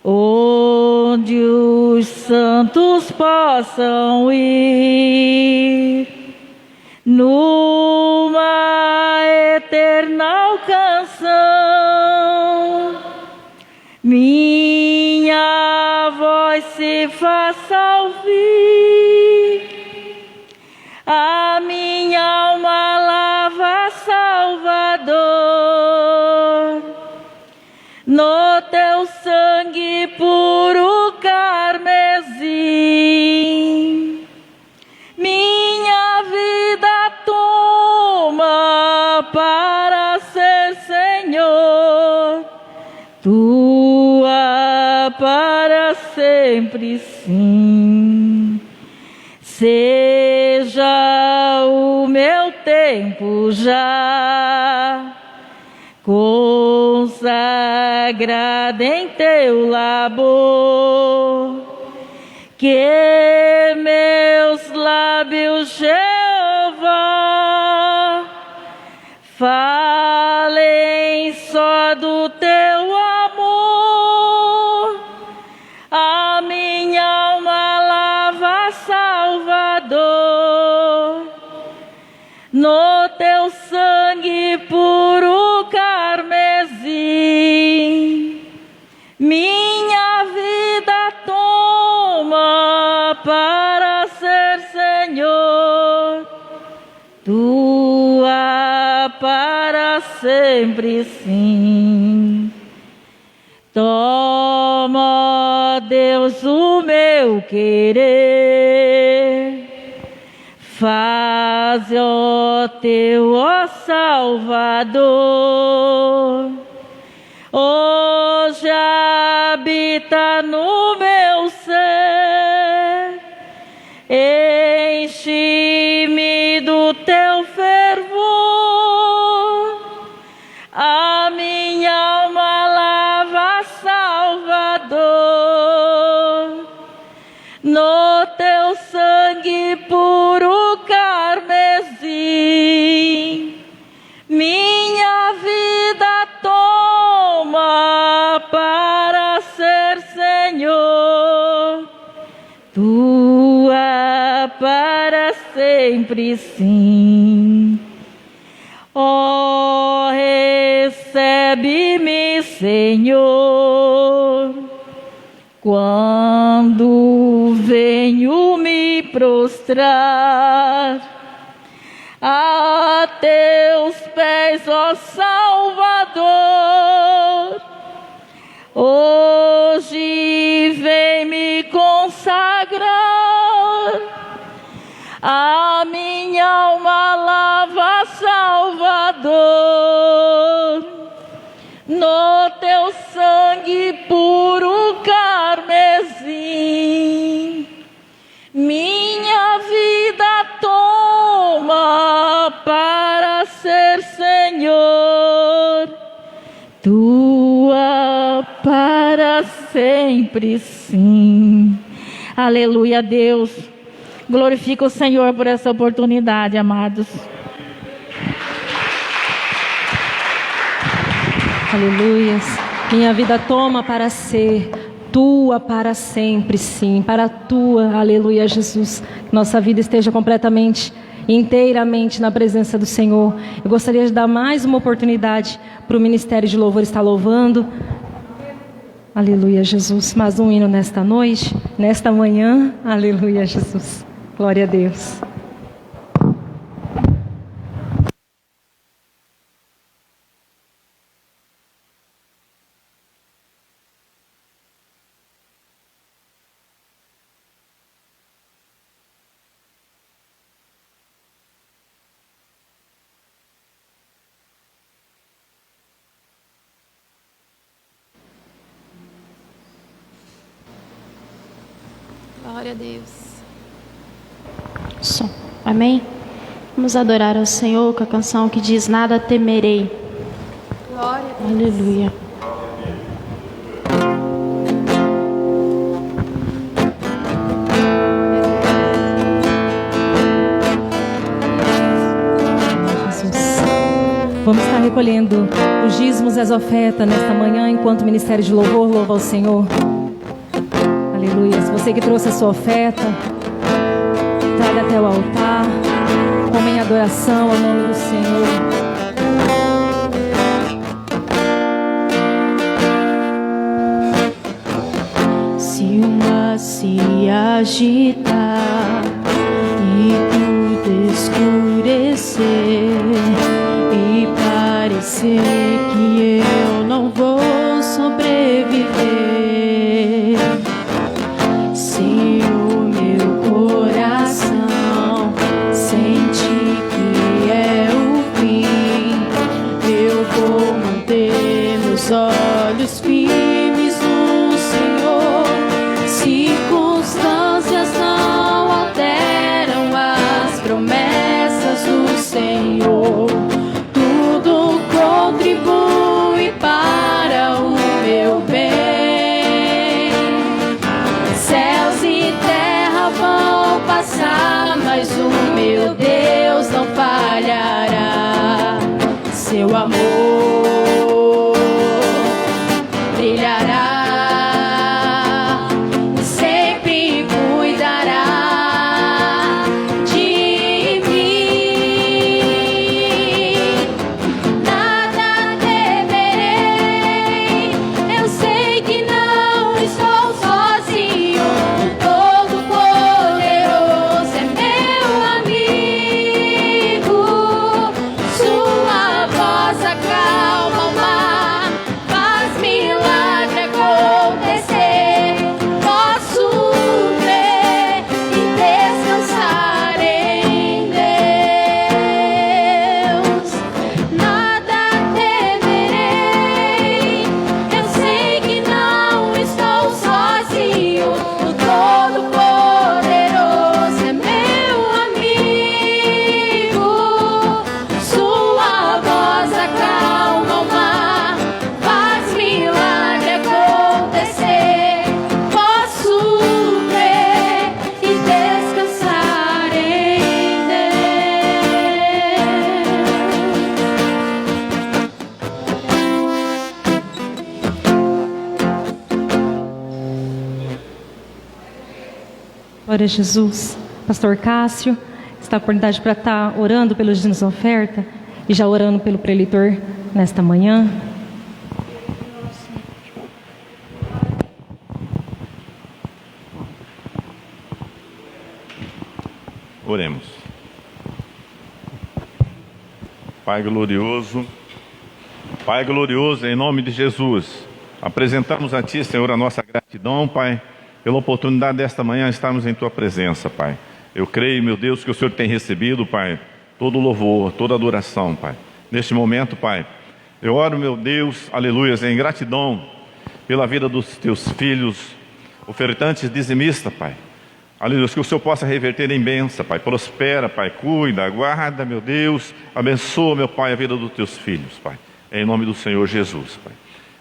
onde os santos possam ir, numa eterna canção. Minha voz se faça ouvir, a minha alma lava, Salvador, no Teu sangue puro carmesim. Minha vida toma para ser, Senhor, Tua para sempre, sim. Seja o meu tempo já consagrado em Teu labor, que meus lábios, Jeová, falem só do Teu amor. A minha alma lava, Salvador, no Teu sangue puro carmesim. Minha vida toma para ser, Senhor, Tua para sempre, sim. Toma, Deus, o meu querer, faz, ó Teu, ó Salvador, hoje habita no meu ser, enche-me do Teu fervor. A minha alma lava, Salvador, no teu sangue puro carmesim. Minha vida toma para ser Senhor, tua para sempre, sim. Oh, recebe-me, Senhor, quando venho me prostrar a teus pés, ó Salvador. Hoje vem me consagrar, a minha alma lava, Salvador, no teu sangue puro carmesim. Minha vida toma para ser Senhor, tua para sempre, sim. Aleluia, Deus. Glorifica o Senhor por essa oportunidade, amados. Aleluias. Minha vida toma para ser tua para sempre, sim. Para tua, aleluia, Jesus. Nossa vida esteja completamente, inteiramente na presença do Senhor. Eu gostaria de dar mais uma oportunidade para o Ministério de Louvor estar louvando. Aleluia, Jesus. Mais um hino nesta noite, nesta manhã. Aleluia, Jesus. Glória a Deus. Glória a Deus. Som. Amém? Vamos adorar ao Senhor com a canção que diz: nada temerei. Glória a Deus. Aleluia. Jesus. Vamos estar recolhendo os dízimos e as ofertas nesta manhã, enquanto o Ministério de Louvor louva ao Senhor. Aleluia. Se você que trouxe a sua oferta, traga até o altar, como em adoração ao nome do Senhor. Se o mar se agitar e tudo escurecer e parecer que eu não vou sobreviver, se o meu coração sente que é o fim, eu vou manter meus olhos firmes no Senhor. Circunstâncias não alteram as promessas do Senhor. Tudo contribui para o meu bem. Céus e terra vão passar, mas o meu Deus não falhará. Seu amor brilhará, sempre cuidará de mim. Nada temerei, eu sei que não estou sozinho. O Todo-Poderoso é meu amigo, sua voz acalma Glória a Jesus. Pastor Cássio está com a oportunidade para estar orando pelos dízimos da oferta e já orando pelo preleitor nesta manhã. Oremos. Pai glorioso, em nome de Jesus, apresentamos a Ti, Senhor, a nossa gratidão, Pai, pela oportunidade desta manhã estarmos em Tua presença, Pai. Eu creio, meu Deus, que o Senhor tem recebido, Pai, todo louvor, toda adoração, Pai. Neste momento, Pai, eu oro, meu Deus, aleluias, em gratidão pela vida dos Teus filhos, ofertantes dizimistas, Pai. Aleluia, que o Senhor possa reverter em bênção, Pai. Prospera, Pai, cuida, guarda, meu Deus. Abençoa, meu Pai, a vida dos Teus filhos, Pai. Em nome do Senhor Jesus, Pai.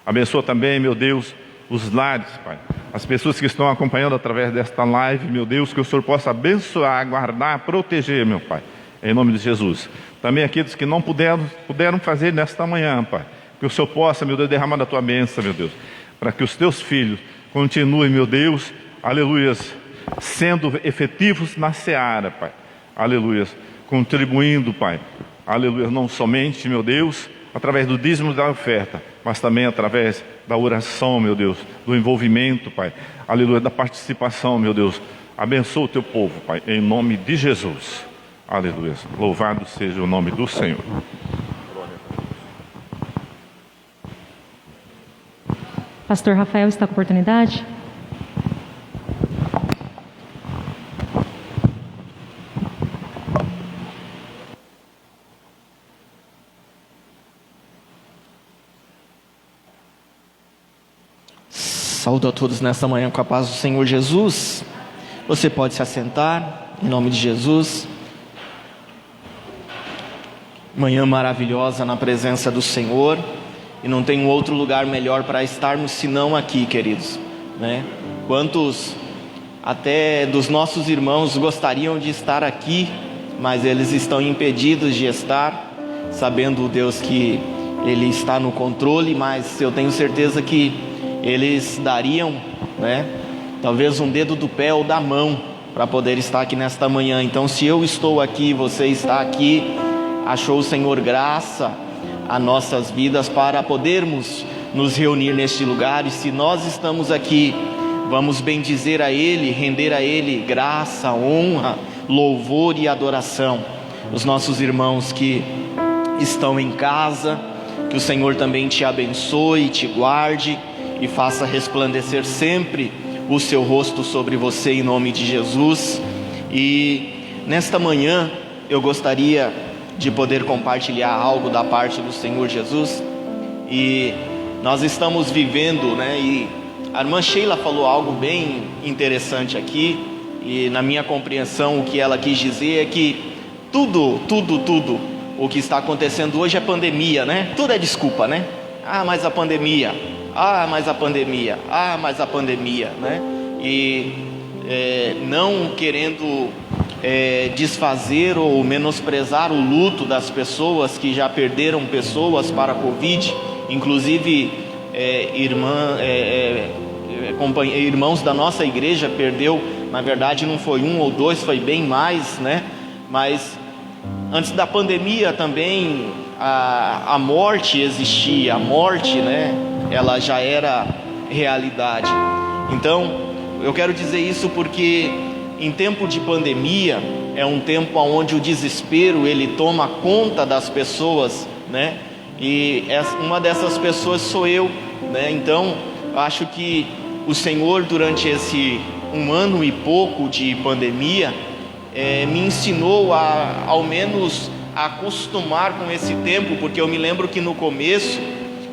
Abençoa também, meu Deus, os lares, Pai. As pessoas que estão acompanhando através desta live, meu Deus, que o Senhor possa abençoar, guardar, proteger, meu Pai. Em nome de Jesus. Também aqueles que não puderam fazer nesta manhã, Pai. Que o Senhor possa, meu Deus, derramar da Tua bênção, meu Deus. Para que os Teus filhos continuem, meu Deus, aleluias, sendo efetivos na seara, Pai, aleluia, contribuindo, Pai, aleluia, não somente, meu Deus, através do dízimo da oferta, mas também através da oração, meu Deus, do envolvimento, Pai, aleluia, da participação, meu Deus. Abençoa o Teu povo, Pai, em nome de Jesus, aleluia, louvado seja o nome do Senhor. Pastor Rafael está com a oportunidade. Saúdo a todos nesta manhã com a paz do Senhor Jesus. Você pode se assentar, em nome de Jesus. Manhã maravilhosa na presença do Senhor. E não tem outro lugar melhor para estarmos senão aqui, queridos, né? Quantos até dos nossos irmãos gostariam de estar aqui, mas eles estão impedidos de estar, sabendo, Deus, que Ele está no controle, mas eu tenho certeza que eles dariam, né, talvez um dedo do pé ou da mão para poder estar aqui nesta manhã. Então, se eu estou aqui, você está aqui, achou o Senhor graça a nossas vidas para podermos nos reunir neste lugar. E se nós estamos aqui, vamos bendizer a Ele, render a Ele graça, honra, louvor e adoração. Os nossos irmãos que estão em casa, que o Senhor também te abençoe, te guarde e faça resplandecer sempre o seu rosto sobre você, em nome de Jesus. E nesta manhã eu gostaria de poder compartilhar algo da parte do Senhor Jesus. E nós estamos vivendo, né, e a irmã Sheila falou algo bem interessante aqui, e na minha compreensão o que ela quis dizer é que tudo o que está acontecendo hoje é pandemia, né? Tudo é desculpa, né? Mas a pandemia, mas a pandemia, mas a pandemia, né? E não querendo desfazer ou menosprezar o luto das pessoas que já perderam pessoas para a Covid, inclusive irmãos da nossa igreja perdeu, na verdade não foi um ou dois, foi bem mais, né? Mas antes da pandemia também a morte existia, a morte, né? Ela já era realidade. Então eu quero dizer isso porque em tempo de pandemia é um tempo onde o desespero ele toma conta das pessoas, né? E uma dessas pessoas sou eu, né? Então eu acho que o Senhor, durante esse 1 ano e pouco de pandemia, me ensinou ao menos a acostumar com esse tempo, porque eu me lembro que no começo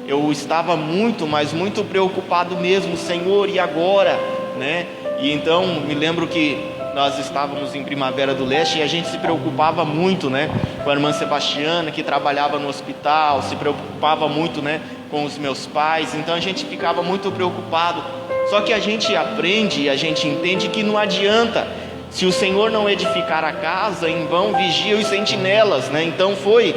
eu estava muito, mas muito preocupado mesmo, Senhor, e agora, né? E então me lembro que nós estávamos em Primavera do Leste e a gente se preocupava muito, né, com a irmã Sebastiana, que trabalhava no hospital, se preocupava muito, né, com os meus pais. Então a gente ficava muito preocupado. Só que a gente aprende e a gente entende que não adianta. Se o Senhor não edificar a casa, em vão vigia os sentinelas, né? Então foi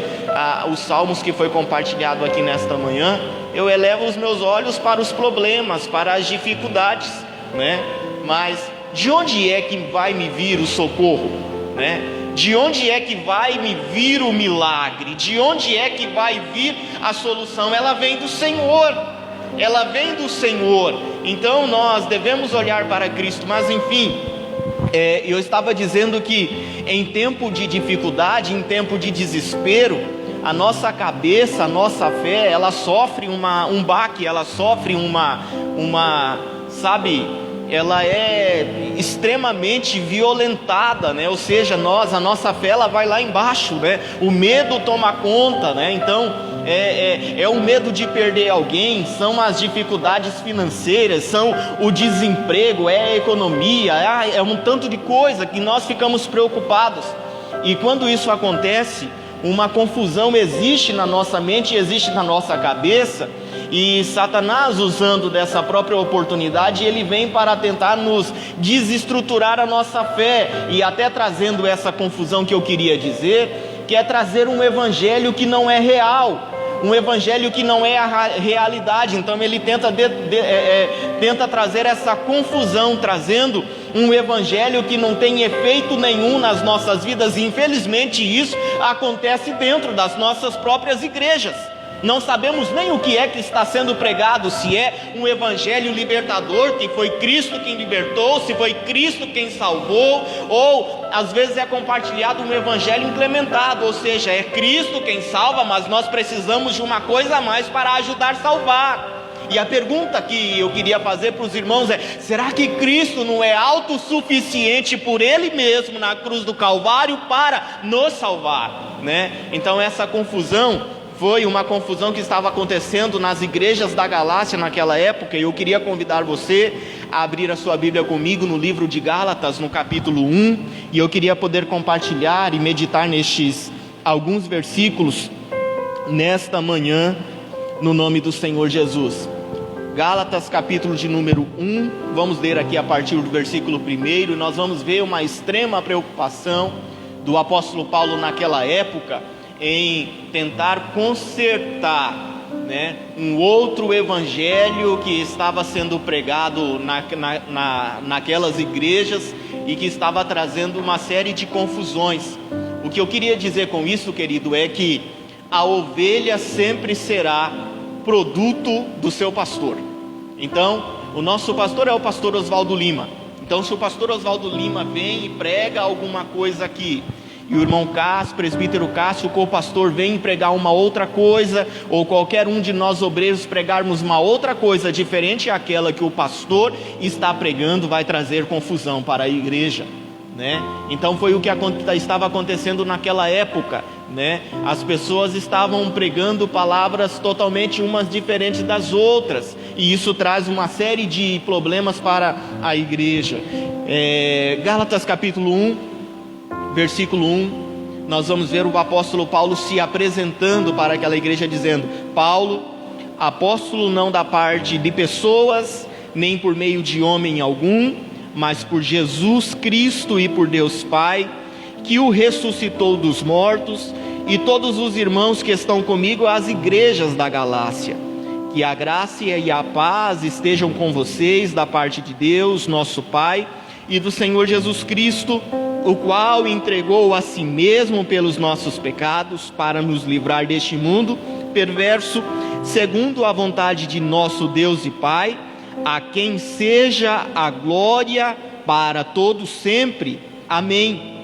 os salmos que foi compartilhado aqui nesta manhã. Eu elevo os meus olhos para os problemas, para as dificuldades, né? Mas de onde é que vai me vir o socorro, né? De onde é que vai me vir o milagre? De onde é que vai vir a solução? Ela vem do Senhor. Ela vem do Senhor. Então nós devemos olhar para Cristo. Mas enfim, eu estava dizendo que em tempo de dificuldade, em tempo de desespero, a nossa cabeça, a nossa fé, ela sofre um baque, ela sofre ela é extremamente violentada, né? Ou seja, a nossa fé, ela vai lá embaixo, né? O medo toma conta, né? Então, é o medo de perder alguém, são as dificuldades financeiras, são o desemprego, é a economia, é um tanto de coisa que nós ficamos preocupados. E quando isso acontece, uma confusão existe na nossa mente, existe na nossa cabeça, e Satanás, usando dessa própria oportunidade, ele vem para tentar nos desestruturar a nossa fé, e até trazendo essa confusão que eu queria dizer, que é trazer um evangelho que não é real, um evangelho que não é a realidade. Então ele tenta trazer essa confusão, trazendo um evangelho que não tem efeito nenhum nas nossas vidas, e infelizmente isso acontece dentro das nossas próprias igrejas. Não sabemos nem o que é que está sendo pregado, se é um evangelho libertador, que foi Cristo quem libertou, se foi Cristo quem salvou, ou às vezes é compartilhado um evangelho implementado, ou seja, é Cristo quem salva, mas nós precisamos de uma coisa a mais para ajudar a salvar. E a pergunta que eu queria fazer para os irmãos é: será que Cristo não é autossuficiente por Ele mesmo na cruz do Calvário para nos salvar, né? Então essa confusão foi uma confusão que estava acontecendo nas igrejas da Galácia naquela época, e eu queria convidar você a abrir a sua Bíblia comigo no livro de Gálatas, no capítulo 1, e eu queria poder compartilhar e meditar nestes alguns versículos nesta manhã, no nome do Senhor Jesus. Gálatas, capítulo de número 1, vamos ler aqui a partir do versículo 1, nós vamos ver uma extrema preocupação do apóstolo Paulo naquela época, em tentar consertar, né, um outro evangelho que estava sendo pregado naquelas igrejas e que estava trazendo uma série de confusões. O que eu queria dizer com isso, querido, é que a ovelha sempre será produto do seu pastor. Então, o nosso pastor é o pastor Oswaldo Lima. Então, se o pastor Oswaldo Lima vem e prega alguma coisa aqui, e o irmão Cássio, presbítero Cássio, o co-pastor, vem pregar uma outra coisa, ou qualquer um de nós obreiros pregarmos uma outra coisa diferente àquela que o pastor está pregando, vai trazer confusão para a igreja, né? Então foi o que estava acontecendo naquela época, né? As pessoas estavam pregando palavras totalmente umas diferentes das outras, e isso traz uma série de problemas para a igreja. Gálatas capítulo 1, versículo 1, nós vamos ver o apóstolo Paulo se apresentando para aquela igreja, dizendo: Paulo, apóstolo não da parte de pessoas, nem por meio de homem algum, mas por Jesus Cristo e por Deus Pai, que o ressuscitou dos mortos, e todos os irmãos que estão comigo às igrejas da Galácia. Que a graça e a paz estejam com vocês da parte de Deus, nosso Pai, e do Senhor Jesus Cristo, o qual entregou a si mesmo pelos nossos pecados, para nos livrar deste mundo perverso, segundo a vontade de nosso Deus e Pai, a quem seja a glória para todos sempre. Amém.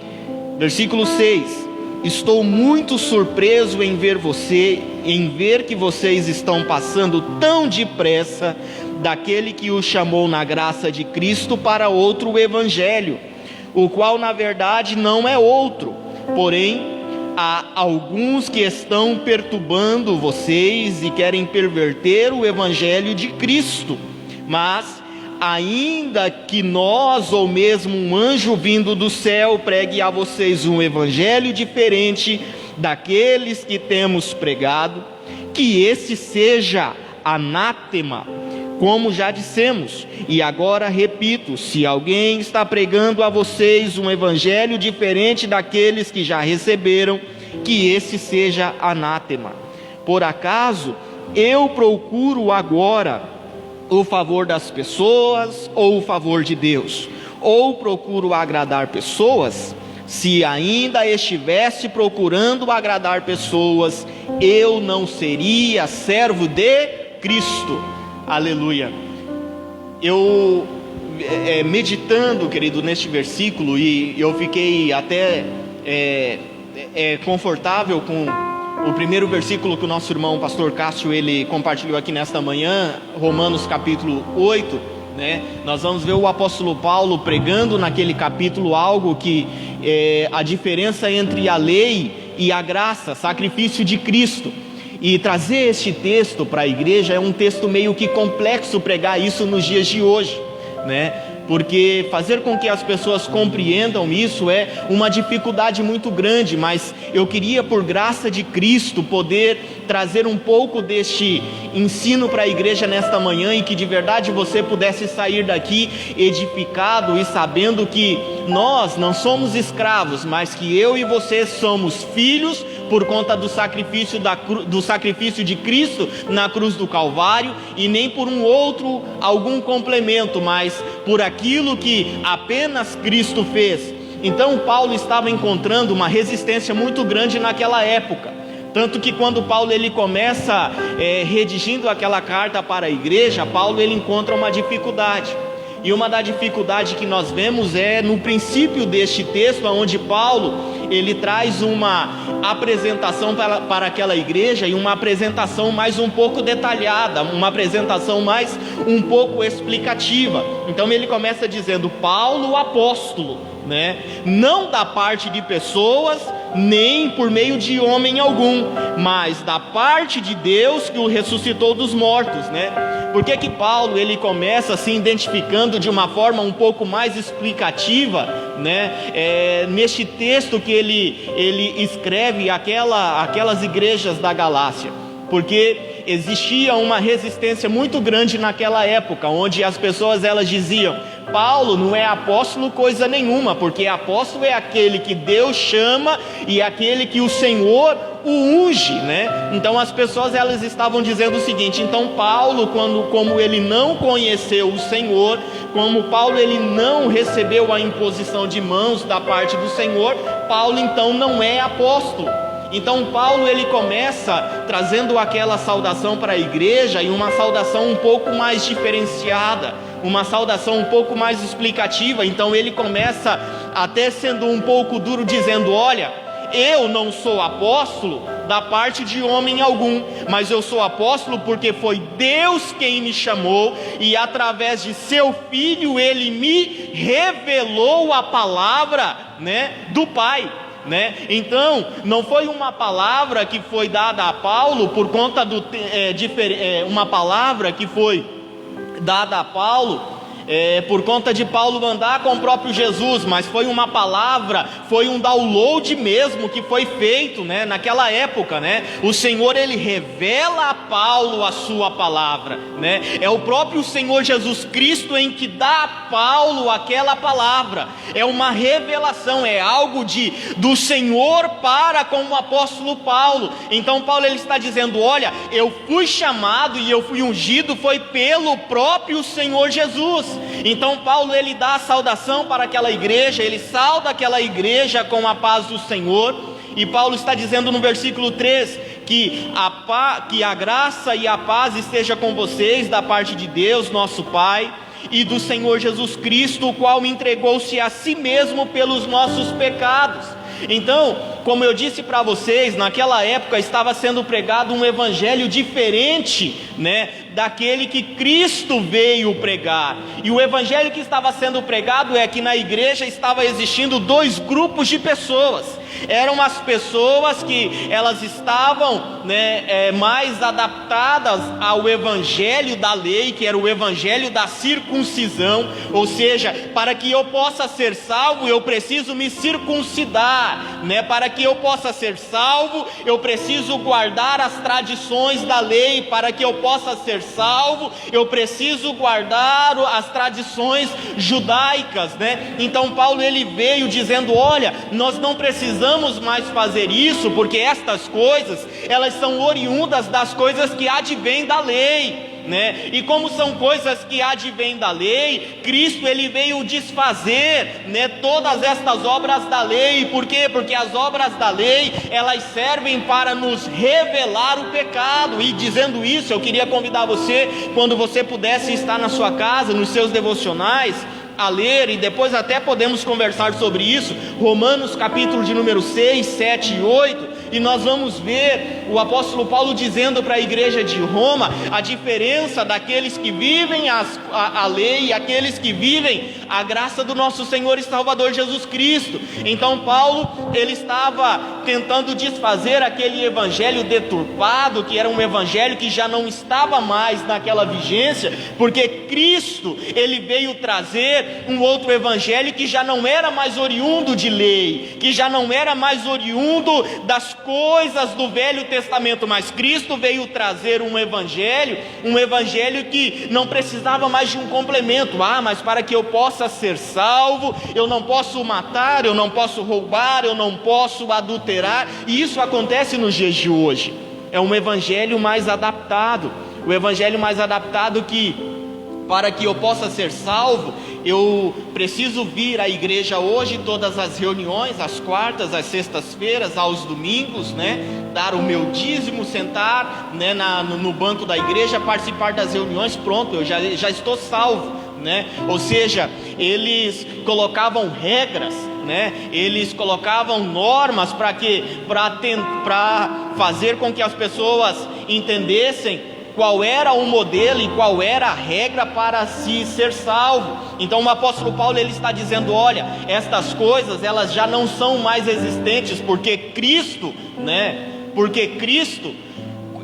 Versículo 6. Estou muito surpreso em ver que vocês estão passando tão depressa daquele que os chamou na graça de Cristo para outro evangelho, o qual na verdade não é outro, porém há alguns que estão perturbando vocês e querem perverter o evangelho de Cristo. Mas ainda que nós ou mesmo um anjo vindo do céu pregue a vocês um evangelho diferente daqueles que temos pregado, que esse seja anátema. Como já dissemos, e agora repito, se alguém está pregando a vocês um evangelho diferente daqueles que já receberam, que esse seja anátema. Por acaso eu procuro agora o favor das pessoas ou o favor de Deus? ou procuro agradar pessoas? Se ainda estivesse procurando agradar pessoas, eu não seria servo de Cristo. Aleluia. Eu meditando, querido, neste versículo, e eu fiquei até confortável com o primeiro versículo que o nosso irmão pastor Cássio ele compartilhou aqui nesta manhã, Romanos capítulo 8, né? Nós vamos ver o apóstolo Paulo pregando naquele capítulo algo que a diferença entre a lei e a graça, sacrifício de Cristo. E trazer este texto para a igreja é um texto meio que complexo pregar isso nos dias de hoje, né? Porque fazer com que as pessoas compreendam isso é uma dificuldade muito grande, mas eu queria, por graça de Cristo, poder trazer um pouco deste ensino para a igreja nesta manhã, e que de verdade você pudesse sair daqui edificado e sabendo que nós não somos escravos, mas que eu e você somos filhos por conta do sacrifício de Cristo na cruz do Calvário, e nem por algum complemento, mas por aquilo que apenas Cristo fez. Então Paulo estava encontrando uma resistência muito grande naquela época, tanto que quando Paulo ele começa redigindo aquela carta para a igreja, Paulo ele encontra uma dificuldade. E uma da dificuldade que nós vemos é no princípio deste texto, onde Paulo ele traz uma apresentação para aquela igreja, e uma apresentação mais um pouco detalhada, uma apresentação mais um pouco explicativa. Então ele começa dizendo: Paulo, apóstolo, né? Não da parte de pessoas, nem por meio de homem algum, mas da parte de Deus que o ressuscitou dos mortos, né? Por que Paulo ele começa se identificando de uma forma um pouco mais explicativa, né? Neste texto que ele escreve aquelas igrejas da Galácia, porque existia uma resistência muito grande naquela época, onde as pessoas elas diziam: Paulo não é apóstolo coisa nenhuma, porque apóstolo é aquele que Deus chama e aquele que o Senhor o unge, né? Então as pessoas elas estavam dizendo o seguinte: então Paulo, como ele não conheceu o Senhor, como Paulo ele não recebeu a imposição de mãos da parte do Senhor, Paulo então não é apóstolo. Então Paulo ele começa trazendo aquela saudação para a igreja, e uma saudação um pouco mais diferenciada, uma saudação um pouco mais explicativa. Então ele começa até sendo um pouco duro, dizendo: olha, eu não sou apóstolo da parte de homem algum, mas eu sou apóstolo porque foi Deus quem me chamou, e através de seu Filho ele me revelou a palavra, né, do Pai. Né? Então não foi uma palavra que foi dada a Paulo por conta uma palavra que foi dada a Paulo por conta de Paulo andar com o próprio Jesus, mas foi uma palavra, foi um download mesmo que foi feito, né, naquela época, né? O Senhor ele revela a Paulo a sua palavra, né? É o próprio Senhor Jesus Cristo em que dá a Paulo aquela palavra. É uma revelação, é algo do Senhor para com o apóstolo Paulo. Então Paulo ele está dizendo: olha, eu fui chamado e eu fui ungido foi pelo próprio Senhor Jesus. Então Paulo ele dá a saudação para aquela igreja, ele sauda aquela igreja com a paz do Senhor. E Paulo está dizendo no versículo 3 que a graça e a paz esteja com vocês da parte de Deus nosso Pai e do Senhor Jesus Cristo, o qual entregou-se a si mesmo pelos nossos pecados. Então, como eu disse para vocês, naquela época estava sendo pregado um evangelho diferente, né, daquele que Cristo veio pregar. E o evangelho que estava sendo pregado é que na igreja estava existindo dois grupos de pessoas. Eram as pessoas que elas estavam, né, mais adaptadas ao evangelho da lei, que era o evangelho da circuncisão. Ou seja, para que eu possa ser salvo, eu preciso me circuncidar, né? Para que eu possa ser salvo, eu preciso guardar as tradições da lei. Para que eu possa ser salvo, eu preciso guardar as tradições judaicas, né? Então Paulo ele veio dizendo: olha, nós não precisamos mais fazer isso, porque estas coisas elas são oriundas das coisas que advêm da lei, né? E como são coisas que advêm da lei, Cristo ele veio desfazer, né, todas estas obras da lei. Por quê? Porque as obras da lei, elas servem para nos revelar o pecado. E dizendo isso, eu queria convidar você, quando você pudesse estar na sua casa, nos seus devocionais, a ler, e depois até podemos conversar sobre isso, Romanos capítulo de número 6, 7 e 8, e nós vamos ver o apóstolo Paulo dizendo para a igreja de Roma a diferença daqueles que vivem a lei e aqueles que vivem a graça do nosso Senhor e Salvador Jesus Cristo. Então Paulo, ele estava tentando desfazer aquele evangelho deturpado, que era um evangelho que já não estava mais naquela vigência, porque Cristo, ele veio trazer um outro evangelho que já não era mais oriundo de lei, que já não era mais oriundo das coisas do Velho Testamento, mas Cristo veio trazer um evangelho que não precisava mais de um complemento. Mas para que eu possa ser salvo, eu não posso matar, eu não posso roubar, eu não posso adulterar. E isso acontece nos dias de hoje. É um evangelho mais adaptado, o evangelho mais adaptado que, para que eu possa ser salvo, eu preciso vir à igreja hoje, todas as reuniões, às quartas, às sextas-feiras, aos domingos, né? Dar o meu dízimo, sentar, né, no banco da igreja, participar das reuniões, pronto, eu já estou salvo, né? Ou seja, eles colocavam regras, né? Eles colocavam normas para fazer com que as pessoas entendessem qual era o modelo e qual era a regra para se ser salvo. Então o apóstolo Paulo, ele está dizendo: olha, estas coisas, elas já não são mais existentes, porque Cristo, né? Porque Cristo,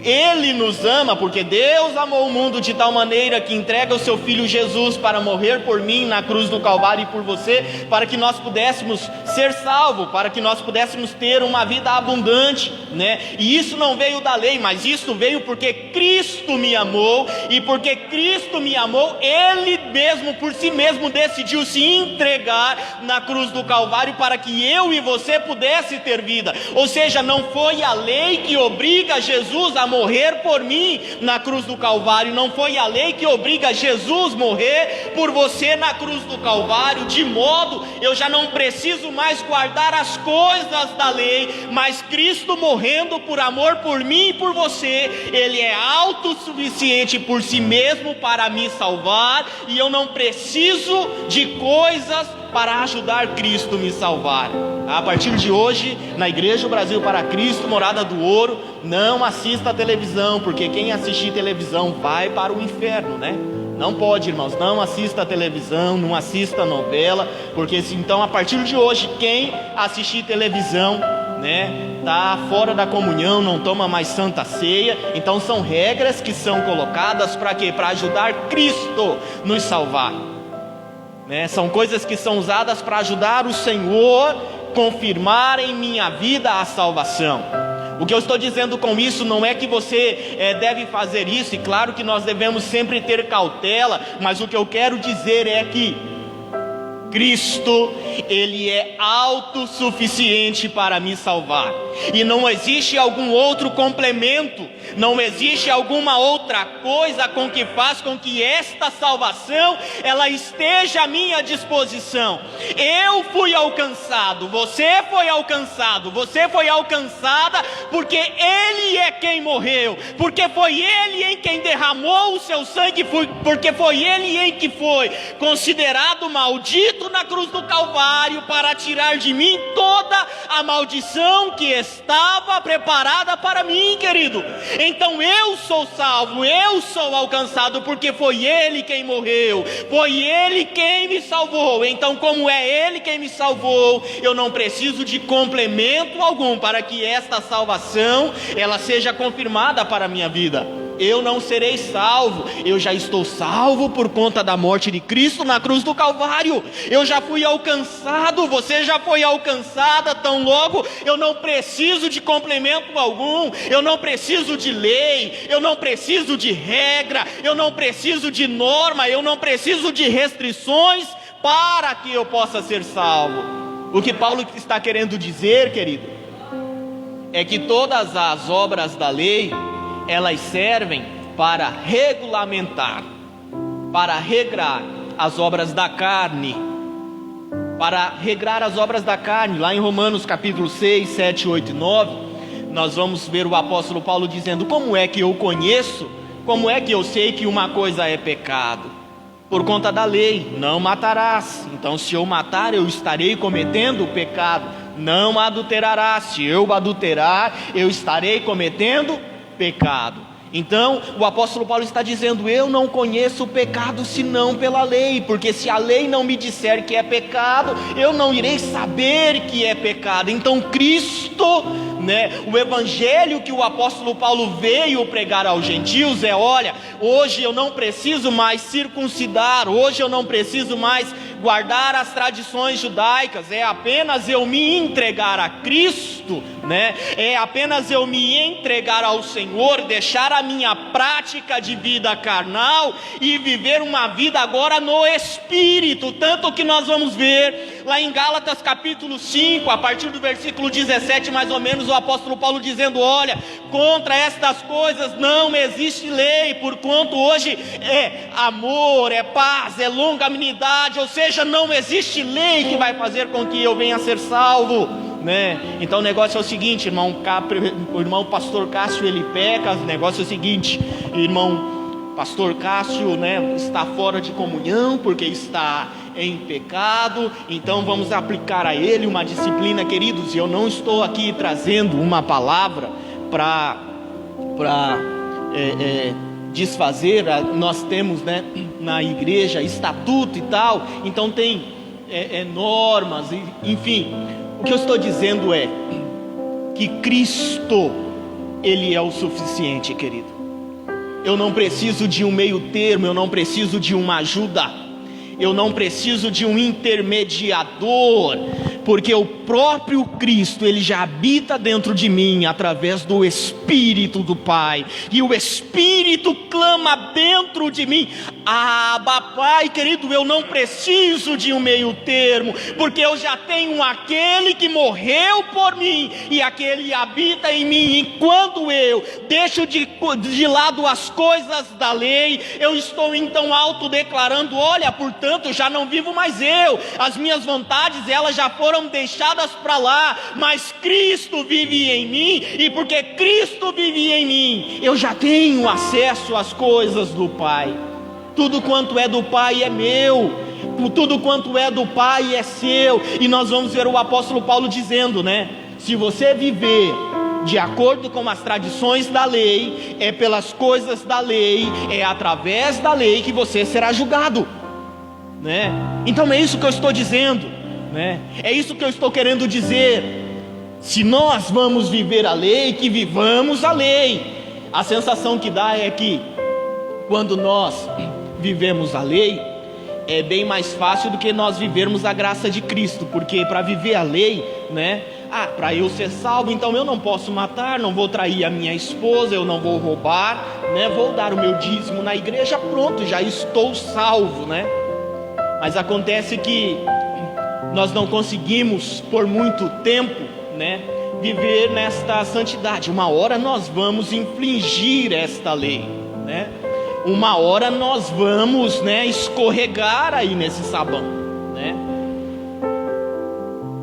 Ele nos ama, porque Deus amou o mundo de tal maneira que entrega o seu Filho Jesus para morrer por mim na cruz do Calvário e por você, para que nós pudéssemos ser salvos, para que nós pudéssemos ter uma vida abundante, né? E isso não veio da lei, mas isso veio porque Cristo me amou, e porque Cristo me amou, Ele mesmo, por si mesmo, decidiu se entregar na cruz do Calvário para que eu e você pudesse ter vida. Ou seja, não foi a lei que obriga Jesus a morrer por mim na cruz do Calvário, não foi a lei que obriga Jesus a morrer por você na cruz do Calvário, de modo eu já não preciso mais guardar as coisas da lei, mas Cristo morrendo por amor por mim e por você, Ele é autossuficiente por si mesmo para me salvar, e eu não preciso de coisas para ajudar Cristo a me salvar. A partir de hoje, na Igreja Brasil para Cristo, Morada do Ouro, não assista a televisão, porque quem assistir televisão vai para o inferno, né? Não pode, irmãos, não assista a televisão, não assista a novela, porque então a partir de hoje, quem assistir televisão, né, tá fora da comunhão, não toma mais Santa Ceia. Então são regras que são colocadas para quê? Para ajudar Cristo nos salvar, né? São coisas que são usadas para ajudar o Senhor confirmar em minha vida a salvação. O que eu estou dizendo com isso não é que você deve fazer isso, e claro que nós devemos sempre ter cautela, mas o que eu quero dizer é que Cristo, Ele é autossuficiente para me salvar, e não existe algum outro complemento, não existe alguma outra coisa com que faz com que esta salvação ela esteja à minha disposição. Eu fui alcançado, você foi alcançado, você foi alcançada, porque Ele é quem morreu, porque foi Ele em quem derramou o seu sangue, porque foi Ele em que foi considerado maldito na cruz do Calvário, para tirar de mim toda a maldição que estava preparada para mim, querido. Então eu sou salvo, eu sou alcançado, porque foi Ele quem morreu, foi Ele quem me salvou. Então, como é Ele quem me salvou, eu não preciso de complemento algum para que esta salvação ela seja confirmada para a minha vida. Eu não serei salvo, eu já estou salvo por conta da morte de Cristo na cruz do Calvário. Eu já fui alcançado, você já foi alcançada, tão logo eu não preciso de complemento algum, eu não preciso de lei, eu não preciso de regra, eu não preciso de norma, eu não preciso de restrições para que eu possa ser salvo. O que Paulo está querendo dizer, querido, é que todas as obras da lei, elas servem para regulamentar, para regrar as obras da carne, para regrar as obras da carne. Lá em Romanos capítulo 6, 7, 8 e 9, nós vamos ver o apóstolo Paulo dizendo: como é que eu conheço, como é que eu sei que uma coisa é pecado? Por conta da lei, não matarás. Então, se eu matar, eu estarei cometendo o pecado. Não adulterarás. Se eu adulterar, eu estarei cometendo pecado. Então, o apóstolo Paulo está dizendo: eu não conheço o pecado senão pela lei, porque se a lei não me disser que é pecado, eu não irei saber que é pecado. Então Cristo, o evangelho que o apóstolo Paulo veio pregar aos gentios é: olha, hoje eu não preciso mais circuncidar, hoje eu não preciso mais guardar as tradições judaicas, é apenas eu me entregar a Cristo, é apenas eu me entregar ao Senhor, deixar a minha prática de vida carnal e viver uma vida agora no Espírito. Tanto que nós vamos ver lá em Gálatas capítulo 5, a partir do versículo 17 mais ou menos, o apóstolo Paulo dizendo: olha, contra estas coisas não existe lei, porquanto hoje é amor, é paz, é longanimidade, ou seja, não existe lei que vai fazer com que eu venha a ser salvo, Então o negócio é o seguinte, o irmão pastor Cássio, ele peca. O negócio é o seguinte: irmão pastor Cássio, está fora de comunhão porque está em pecado, então vamos aplicar a ele uma disciplina, queridos. E eu não estou aqui trazendo uma palavra para desfazer. Nós temos, na igreja, estatuto e tal, então tem normas, enfim. O que eu estou dizendo é que Cristo, Ele é o suficiente, querido. Eu não preciso de um meio termo, eu não preciso de uma ajuda, eu não preciso de um intermediador, porque o próprio Cristo, Ele já habita dentro de mim através do Espírito do Pai, e o Espírito clama dentro de mim: Abba, Pai querido, eu não preciso de um meio termo, porque eu já tenho aquele que morreu por mim, e aquele habita em mim. Enquanto eu deixo de lado as coisas da lei, eu estou então autodeclarando: olha, portanto, já não vivo mais eu, as minhas vontades, elas já foram deixadas para lá, mas Cristo vive em mim, e porque Cristo vive em mim, eu já tenho acesso às coisas do Pai. Tudo quanto é do Pai é meu, tudo quanto é do Pai é seu. E nós vamos ver o apóstolo Paulo dizendo, se você viver de acordo com as tradições da lei, é pelas coisas da lei, é através da lei que você será julgado, Então é isso que eu estou dizendo, é isso que eu estou querendo dizer. Se nós vamos viver a lei, que vivamos a lei. A sensação que dá é que quando nós vivemos a lei, é bem mais fácil do que nós vivermos a graça de Cristo, porque para viver a lei, para eu ser salvo, então eu não posso matar, não vou trair a minha esposa, eu não vou roubar, vou dar o meu dízimo na igreja, pronto, já estou salvo, Mas acontece que nós não conseguimos por muito tempo, viver nesta santidade. Uma hora nós vamos infringir esta lei, Uma hora nós vamos, escorregar aí nesse sabão,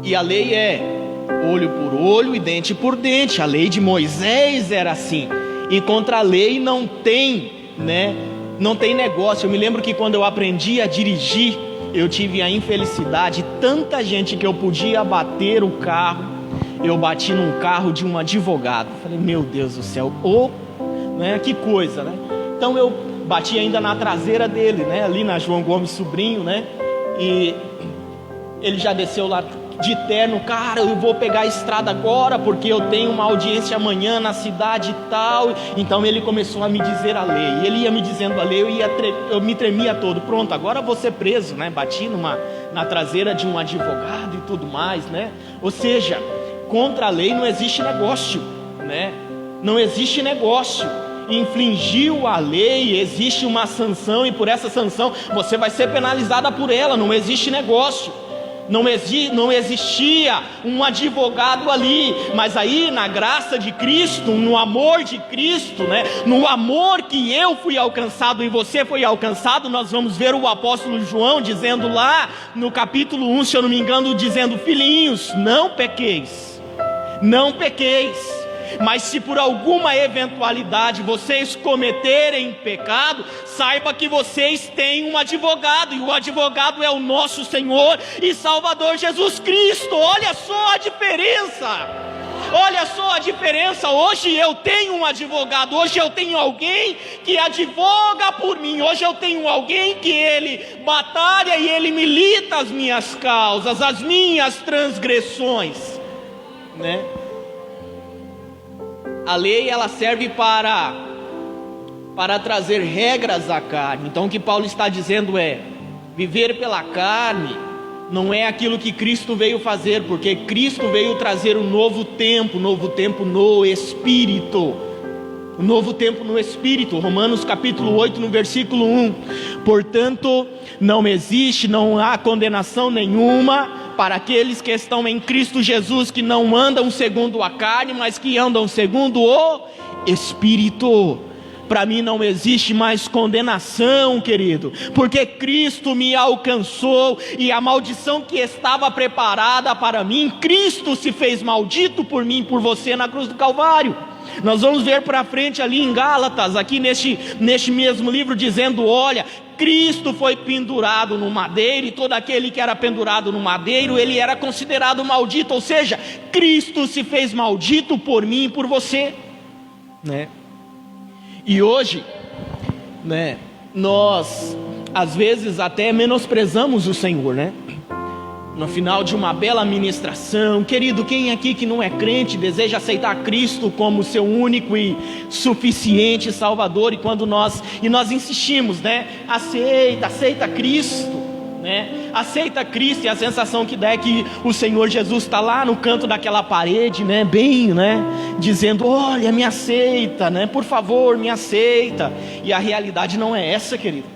E a lei é olho por olho e dente por dente. A lei de Moisés era assim. E contra a lei não tem, não tem negócio. Eu me lembro que quando eu aprendi a dirigir, eu tive a infelicidade, tanta gente que eu podia bater o carro, eu bati num carro de um advogado. Falei: meu Deus do céu, que coisa, Então eu bati ainda na traseira dele, ali na João Gomes Sobrinho, E ele já desceu lá de terno: cara, eu vou pegar a estrada agora, porque eu tenho uma audiência amanhã na cidade e tal. Então ele começou a me dizer a lei, ele ia me dizendo a lei, eu me tremia todo. Pronto, agora vou ser preso, Bati na traseira de um advogado e tudo mais, Ou seja, contra a lei não existe negócio, Não existe negócio. Infringiu a lei, existe uma sanção, e por essa sanção você vai ser penalizada por ela. Não existe negócio. Não existia um advogado ali, mas aí na graça de Cristo, no amor de Cristo, né? No amor que eu fui alcançado e você foi alcançado, nós vamos ver o apóstolo João dizendo lá no capítulo 1, se eu não me engano, dizendo: filhinhos, não pequeis, não pequeis. Mas se por alguma eventualidade vocês cometerem pecado, saiba que vocês têm um advogado, e o advogado é o nosso Senhor e Salvador Jesus Cristo. Olha só a diferença, olha só a diferença. Hoje eu tenho um advogado, hoje eu tenho alguém que advoga por mim, hoje eu tenho alguém que ele batalha e ele milita as minhas causas, as minhas transgressões, né? A lei, ela serve para trazer regras à carne. Então o que Paulo está dizendo é: viver pela carne não é aquilo que Cristo veio fazer, porque Cristo veio trazer um novo tempo no Espírito. Um novo tempo no Espírito. Romanos capítulo 8, no versículo 1. Portanto, não há condenação nenhuma para aqueles que estão em Cristo Jesus, que não andam segundo a carne, mas que andam segundo o Espírito. Para mim não existe mais condenação, querido, porque Cristo me alcançou, e a maldição que estava preparada para mim, Cristo se fez maldito por mim, por você na cruz do Calvário. Nós vamos ver para frente ali em Gálatas, aqui neste mesmo livro, dizendo: olha, Cristo foi pendurado no madeiro, e todo aquele que era pendurado no madeiro, ele era considerado maldito. Ou seja, Cristo se fez maldito por mim e por você, né? E hoje, né, nós às vezes até menosprezamos o Senhor, né? No final de uma bela ministração, querido, quem aqui que não é crente deseja aceitar Cristo como seu único e suficiente Salvador? E quando nós insistimos, né? Aceita Cristo, né? Aceita Cristo, e a sensação que dá é que o Senhor Jesus está lá no canto daquela parede, né? Bem, né? Dizendo: olha, me aceita, né? Por favor, me aceita. E a realidade não é essa, querido.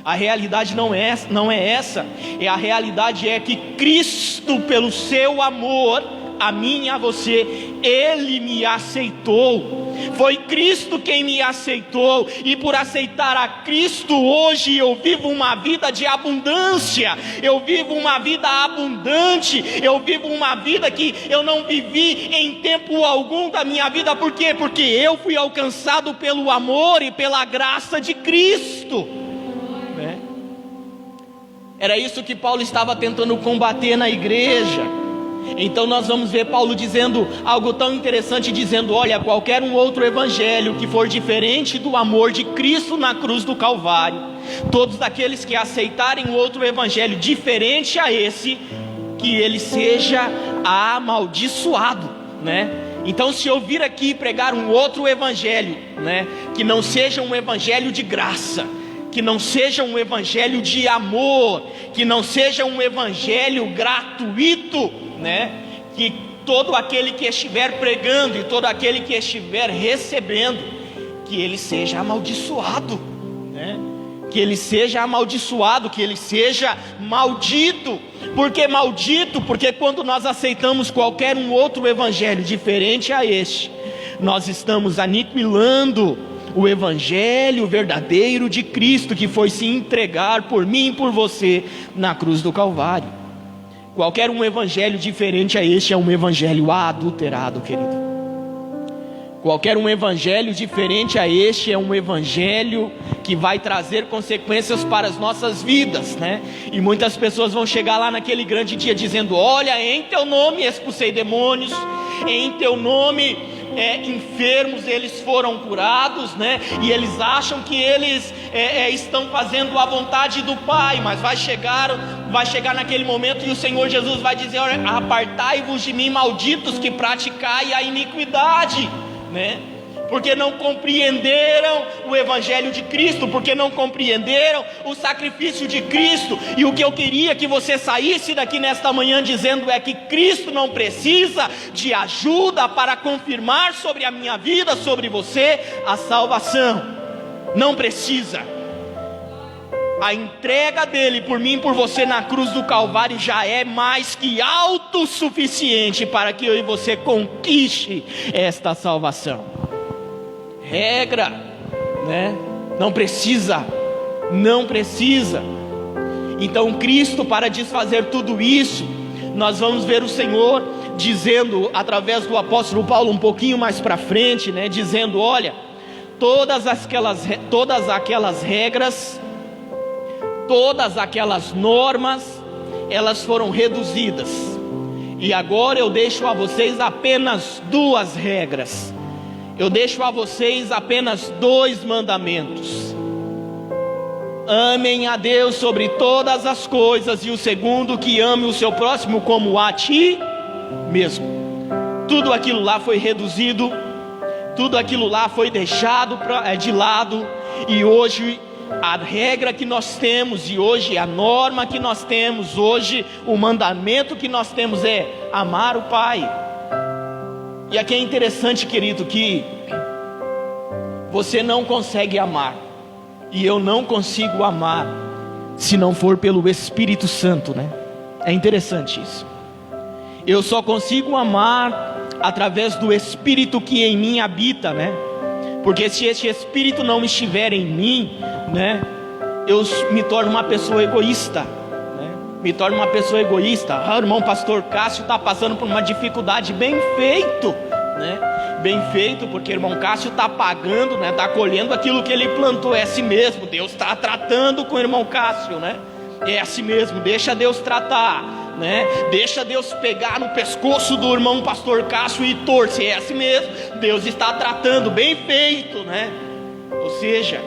A realidade não é essa. A realidade é que Cristo, pelo seu amor a mim e a você, Ele me aceitou. Foi Cristo quem me aceitou, e por aceitar a Cristo, hoje eu vivo uma vida de abundância. Eu vivo uma vida abundante. Eu vivo uma vida que eu não vivi em tempo algum da minha vida. Por quê? Porque eu fui alcançado pelo amor e pela graça de Cristo. Era isso que Paulo estava tentando combater na igreja. Então nós vamos ver Paulo dizendo algo tão interessante, dizendo: olha, qualquer um outro evangelho que for diferente do amor de Cristo na cruz do Calvário, todos aqueles que aceitarem um outro evangelho diferente a esse, que ele seja amaldiçoado, né? Então, se eu vir aqui pregar um outro evangelho, né, que não seja um evangelho de graça, que não seja um evangelho de amor, que não seja um evangelho gratuito, né? Que todo aquele que estiver pregando e todo aquele que estiver recebendo, que ele seja amaldiçoado, né? Que ele seja amaldiçoado, que ele seja maldito. Por que maldito? Porque quando nós aceitamos qualquer um outro evangelho diferente a este, nós estamos aniquilando o evangelho verdadeiro de Cristo, que foi se entregar por mim e por você na cruz do Calvário. Qualquer um evangelho diferente a este é um evangelho adulterado, querido. Qualquer um evangelho diferente a este é um evangelho que vai trazer consequências para as nossas vidas, né? E muitas pessoas vão chegar lá naquele grande dia dizendo: olha, em teu nome expulsei demônios, em teu nome enfermos eles foram curados, né? E eles acham que eles estão fazendo a vontade do Pai, mas vai chegar naquele momento e o Senhor Jesus vai dizer: apartai-vos de mim, malditos, que praticai a iniquidade, né? Porque não compreenderam o evangelho de Cristo, porque não compreenderam o sacrifício de Cristo. E o que eu queria que você saísse daqui nesta manhã dizendo é que Cristo não precisa de ajuda para confirmar sobre a minha vida, sobre você, a salvação. Não precisa. A entrega dele por mim e por você na cruz do Calvário já é mais que autossuficiente para que eu e você conquiste esta salvação. Regra, né? Não precisa. Então Cristo, para desfazer tudo isso, nós vamos ver o Senhor dizendo, através do apóstolo Paulo um pouquinho mais para frente, né? Dizendo, olha, todas aquelas regras, todas aquelas normas, elas foram reduzidas, e agora eu deixo a vocês apenas 2 regras, eu deixo a vocês apenas 2 mandamentos: amem a Deus sobre todas as coisas, e o segundo, que ame o seu próximo como a ti mesmo. Tudo aquilo lá foi reduzido, tudo aquilo lá foi deixado de lado, e hoje a regra que nós temos, e hoje a norma que nós temos, hoje o mandamento que nós temos é amar o Pai. E aqui é interessante, querido, que você não consegue amar, e eu não consigo amar, se não for pelo Espírito Santo, né? É interessante isso. Eu só consigo amar através do Espírito que em mim habita, né? Porque se este Espírito não estiver em mim, né, eu me torno uma pessoa egoísta, né? Me torno uma pessoa egoísta. O irmão pastor Cássio está passando por uma dificuldade. Bem feito, né? Bem feito, porque o irmão Cássio está pagando, né? Está colhendo aquilo que ele plantou. É assim mesmo, Deus está tratando com o irmão Cássio, né? É assim mesmo, deixa Deus tratar, né? Deixa Deus pegar no pescoço do irmão pastor Cássio e torcer. É assim mesmo, Deus está tratando. Bem feito, né? Ou seja,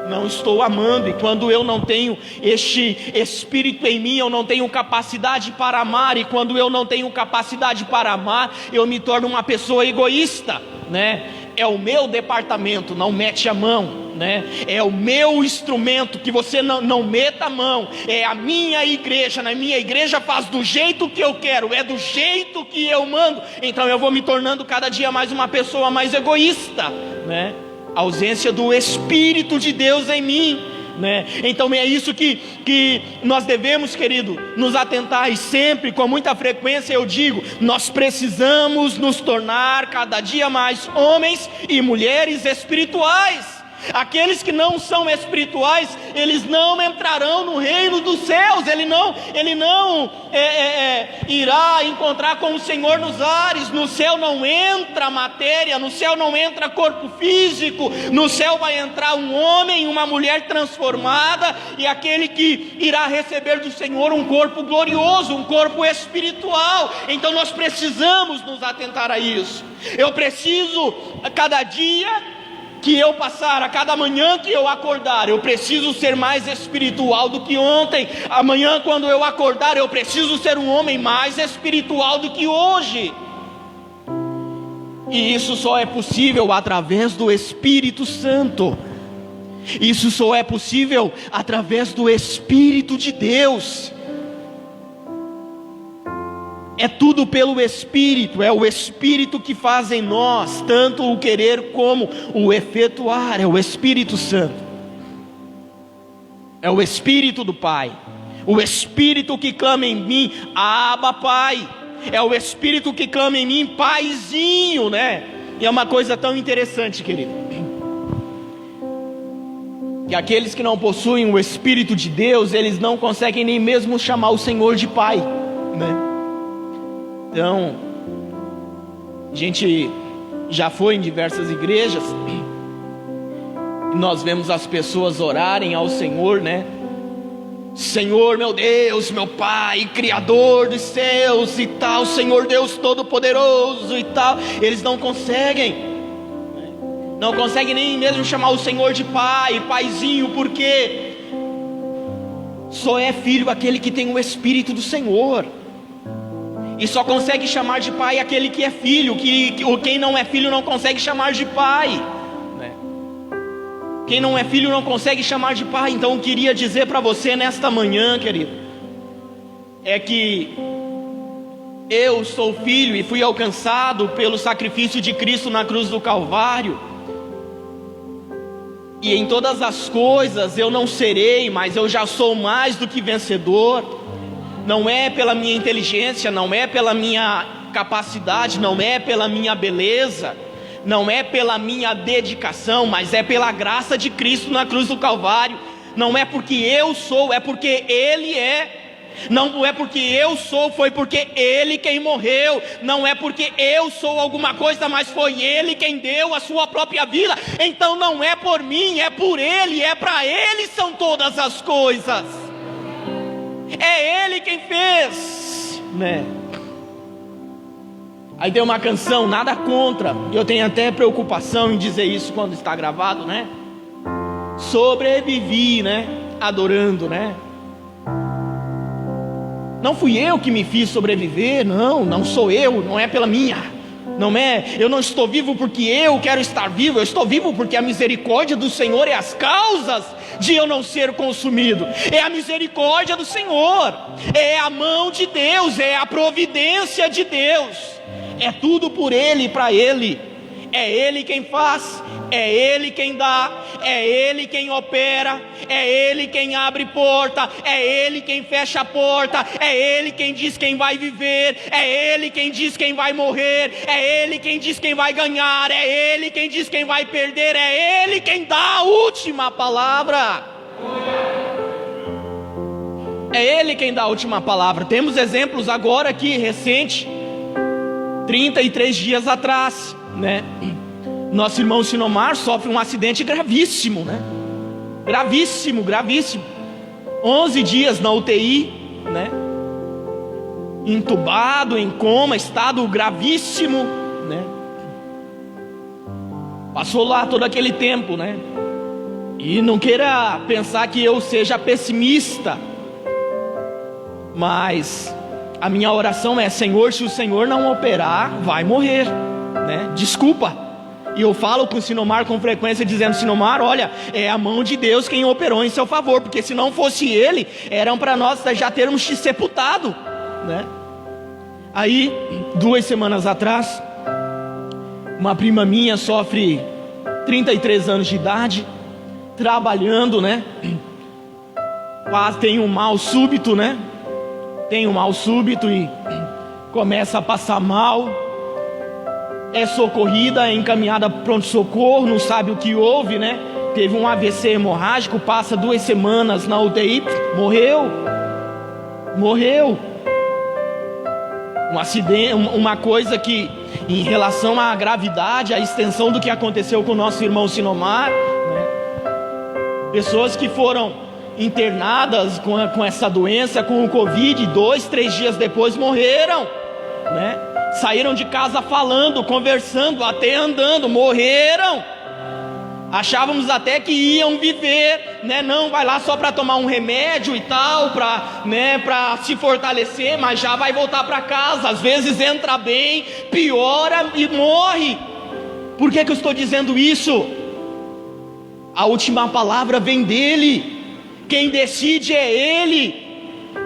não estou amando, e quando eu não tenho este Espírito em mim, eu não tenho capacidade para amar, e quando eu não tenho capacidade para amar, eu me torno uma pessoa egoísta, né? É o meu departamento, não mete a mão, né? É o meu instrumento, que você não meta a mão. É a minha igreja, na minha igreja faz do jeito que eu quero, é do jeito que eu mando. Então eu vou me tornando cada dia mais uma pessoa mais egoísta, né? A ausência do Espírito de Deus em mim, né? Então é isso que nós devemos, querido, nos atentar. E sempre, com muita frequência eu digo, nós precisamos nos tornar cada dia mais homens e mulheres espirituais. Aqueles que não são espirituais, eles não entrarão no reino dos céus. Ele não irá encontrar com o Senhor nos ares. No céu não entra matéria, no céu não entra corpo físico. No céu vai entrar um homem e uma mulher transformada, e aquele que irá receber do Senhor um corpo glorioso, um corpo espiritual. Então nós precisamos nos atentar a isso. Eu preciso, a cada dia que eu passar, a cada manhã que eu acordar, eu preciso ser mais espiritual do que ontem. Amanhã, quando eu acordar, eu preciso ser um homem mais espiritual do que hoje. E isso só é possível através do Espírito Santo. Isso só é possível através do Espírito de Deus. É tudo pelo Espírito, é o Espírito que faz em nós tanto o querer como o efetuar. É o Espírito Santo, é o Espírito do Pai, o Espírito que clama em mim, Abba Pai. É o Espírito que clama em mim, Paizinho, né? E é uma coisa tão interessante, querido, que aqueles que não possuem o Espírito de Deus, eles não conseguem nem mesmo chamar o Senhor de Pai, né? Então, a gente já foi em diversas igrejas, e nós vemos as pessoas orarem ao Senhor, né? Senhor, meu Deus, meu Pai, Criador dos céus e tal, Senhor Deus Todo-Poderoso e tal. Eles não conseguem nem mesmo chamar o Senhor de Pai, Paizinho, porque só é filho aquele que tem o Espírito do Senhor. E só consegue chamar de pai aquele que é filho. Quem não é filho não consegue chamar de pai, né? Quem não é filho não consegue chamar de pai. Então eu queria dizer para você nesta manhã, querido, é que eu sou filho e fui alcançado pelo sacrifício de Cristo na cruz do Calvário. E em todas as coisas eu não serei, mas eu já sou mais do que vencedor. Não é pela minha inteligência, não é pela minha capacidade, não é pela minha beleza, não é pela minha dedicação, mas é pela graça de Cristo na cruz do Calvário. Não é porque eu sou, é porque Ele é. Não é porque eu sou, foi porque Ele quem morreu. Não é porque eu sou alguma coisa, mas foi Ele quem deu a sua própria vida. Então não é por mim, é por Ele, é para Ele são todas as coisas. É Ele quem fez, né? Aí tem uma canção, nada contra, eu tenho até preocupação em dizer isso quando está gravado, né? Sobrevivi, né? Adorando, né? Não fui eu que me fiz sobreviver, não sou eu, não é pela minha, não é, eu não estou vivo porque eu quero estar vivo, eu estou vivo porque a misericórdia do Senhor é as causas de eu não ser consumido, é a misericórdia do Senhor, é a mão de Deus, é a providência de Deus, é tudo por Ele e para Ele, é Ele quem faz, é Ele quem dá, é Ele quem opera, é Ele quem abre porta, é Ele quem fecha a porta, é Ele quem diz quem vai viver, é Ele quem diz quem vai morrer, é Ele quem diz quem vai ganhar, é Ele quem diz quem vai perder, é Ele quem dá a última palavra. É Ele quem dá a última palavra. Temos exemplos agora aqui, recente, 33 dias atrás, né? Nosso irmão Sinomar sofre um acidente gravíssimo, né? Gravíssimo. 11 dias na UTI, né? Entubado, em coma, estado gravíssimo, né? Passou lá todo aquele tempo, né? E não queira pensar que eu seja pessimista, mas a minha oração é: Senhor, se o Senhor não operar, vai morrer, né? Desculpa. E eu falo com o Sinomar com frequência, dizendo: Sinomar, olha, é a mão de Deus quem operou em seu favor, porque se não fosse Ele, eram para nós já termos te sepultado, né? Aí, 2 semanas atrás, uma prima minha sofre 33 anos de idade, trabalhando, né? Quase tem um mal súbito, né? Tem um mal súbito e começa a passar mal. É socorrida, é encaminhada para pronto-socorro, não sabe o que houve, né? Teve um AVC hemorrágico, passa 2 semanas na UTI, morreu. Um acidente, uma coisa que, em relação à gravidade, à extensão do que aconteceu com o nosso irmão Sinomar, né? Pessoas que foram internadas com essa doença, com o Covid, 2, 3 dias depois morreram, né? Saíram de casa falando, conversando, até andando, morreram. Achávamos até que iam viver, né? Não, vai lá só para tomar um remédio e tal, para se fortalecer, mas já vai voltar para casa. Às vezes entra bem, piora e morre. Por que eu estou dizendo isso? A última palavra vem dele. Quem decide é Ele.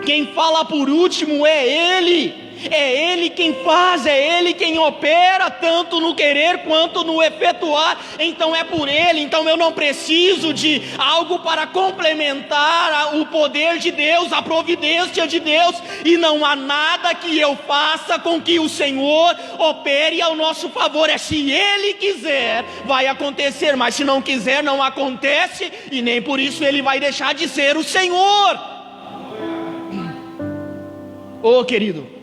Quem fala por último é Ele. É Ele quem faz, é Ele quem opera, tanto no querer quanto no efetuar. Então é por Ele. Então eu não preciso de algo para complementar o poder de Deus, a providência de Deus. E não há nada que eu faça com que o Senhor opere ao nosso favor. É se Ele quiser, vai acontecer. Mas se não quiser, não acontece. E nem por isso Ele vai deixar de ser o Senhor. Ô querido,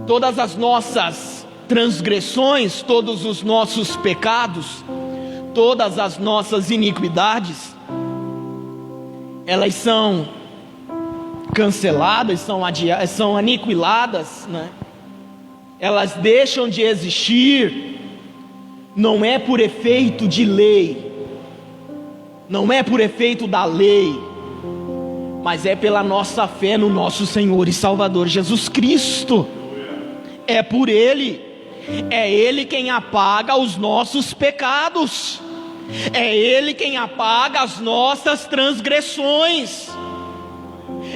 todas as nossas transgressões, todos os nossos pecados, todas as nossas iniquidades, elas são canceladas, são aniquiladas, né? Elas deixam de existir, não é por efeito de lei, não é por efeito da lei, mas é pela nossa fé no nosso Senhor e Salvador Jesus Cristo. É por Ele, é Ele quem apaga os nossos pecados, é Ele quem apaga as nossas transgressões,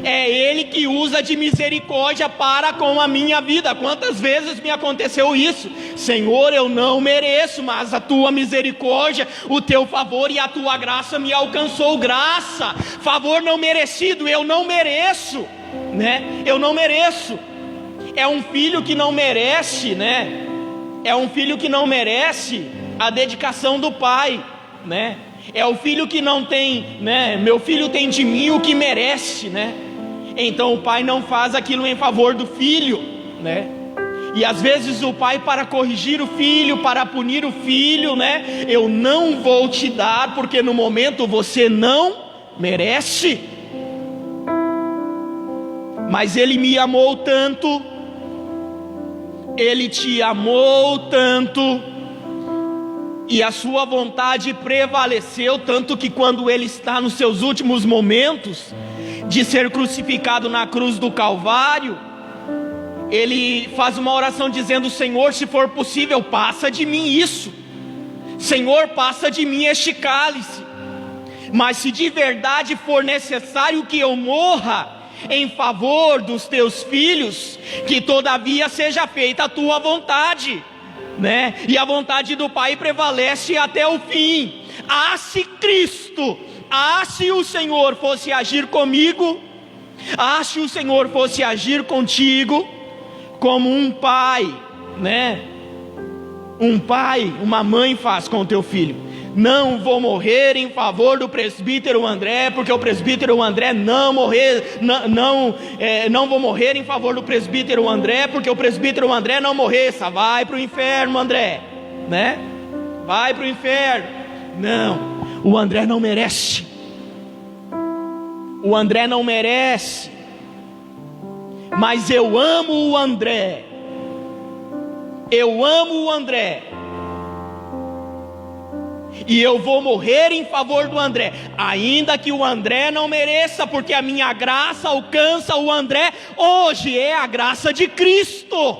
É Ele que usa de misericórdia para com a minha vida. Quantas vezes me aconteceu isso? Senhor, eu não mereço, mas a tua misericórdia, o teu favor e a tua graça me alcançou. Graça, favor não merecido, eu não mereço, né? Eu não mereço. É um filho que não merece, né? É um filho que não merece a dedicação do pai, né? É o filho que não tem, né? Meu filho tem de mim o que merece, né? Então o pai não faz aquilo em favor do filho, né? E às vezes o pai, para corrigir o filho, para punir o filho, né? Eu não vou te dar porque no momento você não merece. Mas ele me amou tanto, ele te amou tanto, e a sua vontade prevaleceu, tanto que quando ele está nos seus últimos momentos de ser crucificado na cruz do Calvário, ele faz uma oração dizendo: Senhor, se for possível, passa de mim isso. Senhor, passa de mim este cálice. Mas se de verdade for necessário que eu morra em favor dos teus filhos, que todavia seja feita a tua vontade, né? E a vontade do Pai prevalece até o fim. Se Cristo, se o Senhor fosse agir comigo, se o Senhor fosse agir contigo, como um pai, né? Um pai, uma mãe faz com o teu filho. Não vou morrer em favor do presbítero André, porque o presbítero André não morrer, não vou morrer em favor do presbítero André, porque o presbítero André não morreça. Vai para o inferno, André, né? Vai para o inferno. Não, o André não merece. O André não merece. Mas eu amo o André. Eu amo o André. E eu vou morrer em favor do André, ainda que o André não mereça, porque a minha graça alcança o André. Hoje é a graça de Cristo.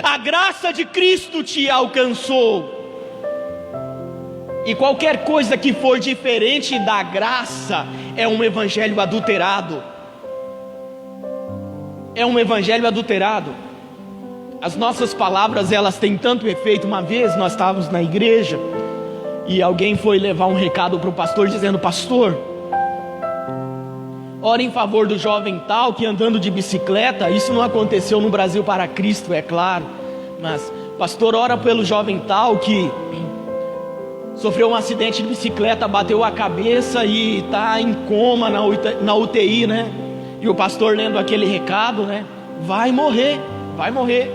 A graça de Cristo te alcançou. E qualquer coisa que for diferente da graça é um evangelho adulterado. É um evangelho adulterado. As nossas palavras, elas têm tanto efeito. Uma vez nós estávamos na igreja e alguém foi levar um recado para o pastor dizendo: pastor, ora em favor do jovem tal que andando de bicicleta. Isso não aconteceu no Brasil para Cristo, é claro, mas pastor, ora pelo jovem tal que sofreu um acidente de bicicleta, bateu a cabeça e está em coma na UTI, né? E o pastor lendo aquele recado, né? Vai morrer, vai morrer.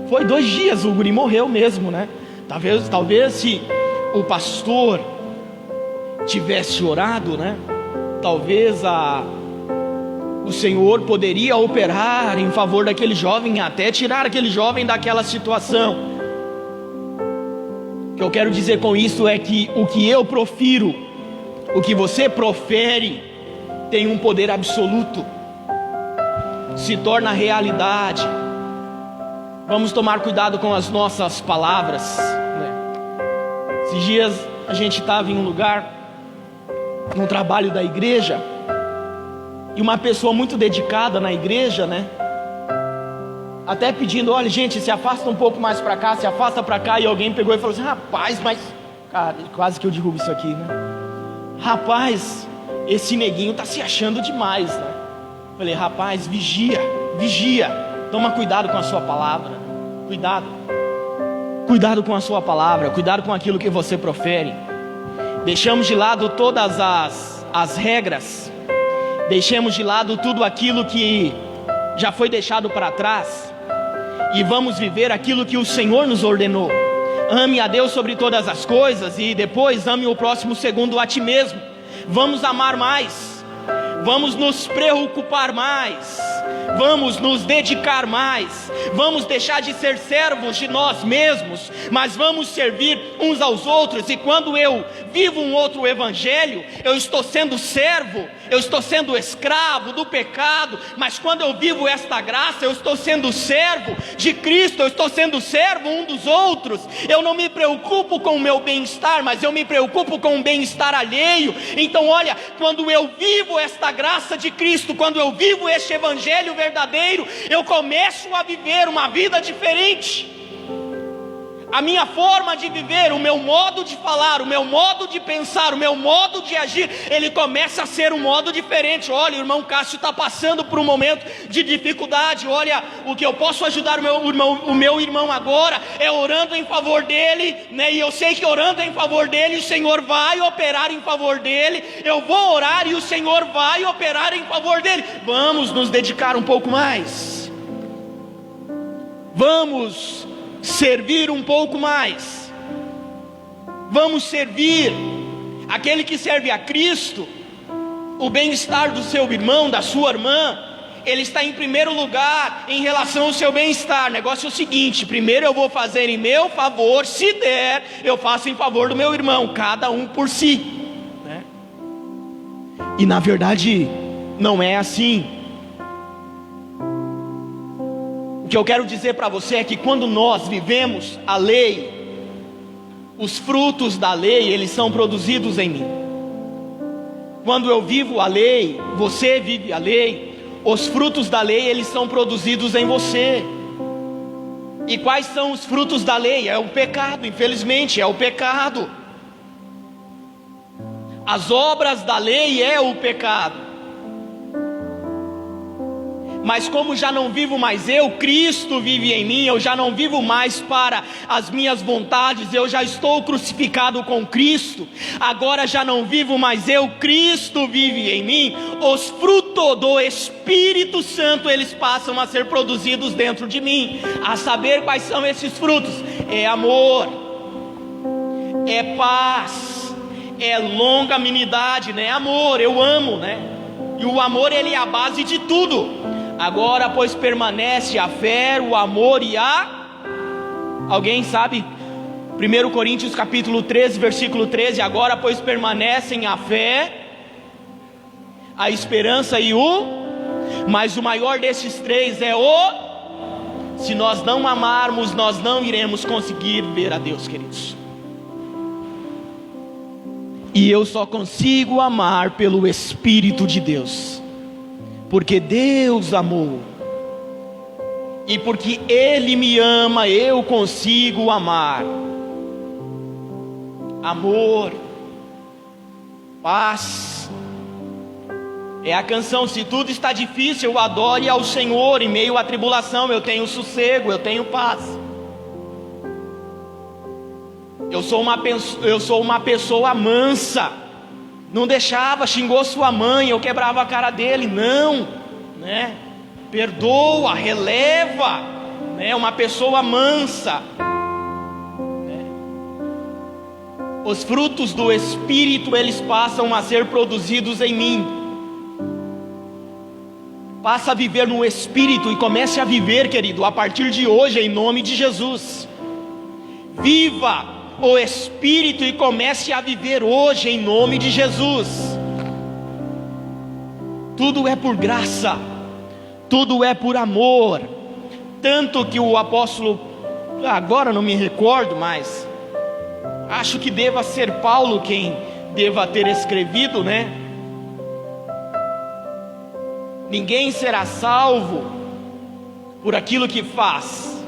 Foi 2 dias, o guri morreu mesmo, né? Talvez se o pastor tivesse orado, né? Talvez o Senhor poderia operar em favor daquele jovem, até tirar aquele jovem daquela situação. O que eu quero dizer com isso é que o que eu profiro, o que você profere, tem um poder absoluto, se torna realidade. Vamos tomar cuidado com as nossas palavras, né? Esses dias a gente estava em um lugar, no trabalho da igreja, e uma pessoa muito dedicada na igreja, né? Até pedindo: olha gente, se afasta um pouco mais para cá, se afasta para cá. E alguém pegou e falou assim: rapaz, mas... cara, quase que eu derrubo isso aqui, né? Rapaz, esse neguinho tá se achando demais, né? Falei: rapaz, vigia, toma cuidado com a sua palavra. Cuidado com a sua palavra, cuidado com aquilo que você profere. Deixamos de lado todas as regras, deixemos de lado tudo aquilo que já foi deixado para trás, e vamos viver aquilo que o Senhor nos ordenou. Ame a Deus sobre todas as coisas, e depois ame o próximo segundo a ti mesmo. Vamos amar mais, vamos nos preocupar mais, vamos nos dedicar mais, vamos deixar de ser servos de nós mesmos, mas vamos servir uns aos outros. E quando eu vivo um outro evangelho, eu estou sendo servo, eu estou sendo escravo do pecado, mas quando eu vivo esta graça, eu estou sendo servo de Cristo, eu estou sendo servo um dos outros. Eu não me preocupo com o meu bem-estar, mas eu me preocupo com o bem-estar alheio. Então olha, quando eu vivo esta graça de Cristo, quando eu vivo este evangelho verdadeiro, eu começo a viver uma vida diferente. A minha forma de viver, o meu modo de falar, o meu modo de pensar, o meu modo de agir, ele começa a ser um modo diferente. Olha, o irmão Cássio está passando por um momento de dificuldade. Olha, o que eu posso ajudar o meu irmão agora é orando em favor dele, né? E eu sei que orando em favor dele, o Senhor vai operar em favor dele. Eu vou orar e o Senhor vai operar em favor dele. Vamos nos dedicar um pouco mais. Vamos servir um pouco mais. Vamos servir. Aquele que serve a Cristo, o bem-estar do seu irmão, da sua irmã, ele está em primeiro lugar em relação ao seu bem-estar. O negócio é o seguinte: primeiro eu vou fazer em meu favor, se der, eu faço em favor do meu irmão, cada um por si, né? E na verdade não é assim. O que eu quero dizer para você é que quando nós vivemos a lei, os frutos da lei, eles são produzidos em mim. Quando eu vivo a lei, você vive a lei, os frutos da lei, eles são produzidos em você. E quais são os frutos da lei? É o pecado, infelizmente, é o pecado. As obras da lei é o pecado. Mas como já não vivo mais eu, Cristo vive em mim. Eu já não vivo mais para as minhas vontades, eu já estou crucificado com Cristo. Agora já não vivo mais eu, Cristo vive em mim. Os frutos do Espírito Santo, eles passam a ser produzidos dentro de mim. A saber quais são esses frutos: é amor, é paz, é longanimidade, né? Amor, eu amo, né? E o amor, ele é a base de tudo. Agora, pois, permanece a fé, o amor e alguém sabe? 1 Coríntios capítulo 13, versículo 13. Agora, pois, permanecem a fé, a esperança e mas o maior desses três é se nós não amarmos, nós não iremos conseguir ver a Deus, queridos. E eu só consigo amar pelo Espírito de Deus, porque Deus amou, e porque Ele me ama, eu consigo amar. Amor, paz. É a canção: se tudo está difícil, eu adore ao Senhor. Em meio à tribulação eu tenho sossego, eu tenho paz. Eu sou uma pessoa mansa. Não deixava, xingou sua mãe, eu quebrava a cara dele. Não, né? Perdoa, releva, né? Uma pessoa mansa, né? Os frutos do Espírito, eles passam a ser produzidos em mim. Passa a viver no Espírito e comece a viver, querido, a partir de hoje, em nome de Jesus. Viva o Espírito e comece a viver hoje em nome de Jesus. Tudo é por graça, tudo é por amor. Tanto que o apóstolo, agora não me recordo, mas acho que deva ser Paulo quem deva ter escrevido, né? Ninguém será salvo por aquilo que faz,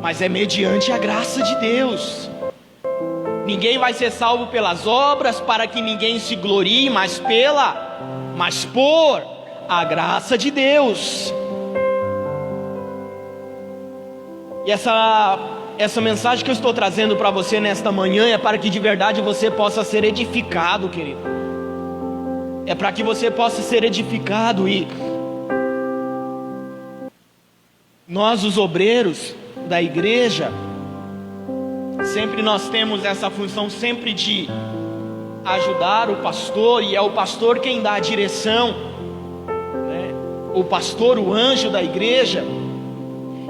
mas é mediante a graça de Deus. Ninguém vai ser salvo pelas obras, para que ninguém se glorie, mas por a graça de Deus. E essa mensagem que eu estou trazendo para você nesta manhã é para que de verdade você possa ser edificado, querido. É para que você possa ser edificado. E nós, os obreiros da igreja, sempre nós temos essa função sempre de ajudar o pastor, e é o pastor quem dá a direção, né? O pastor, o anjo da igreja,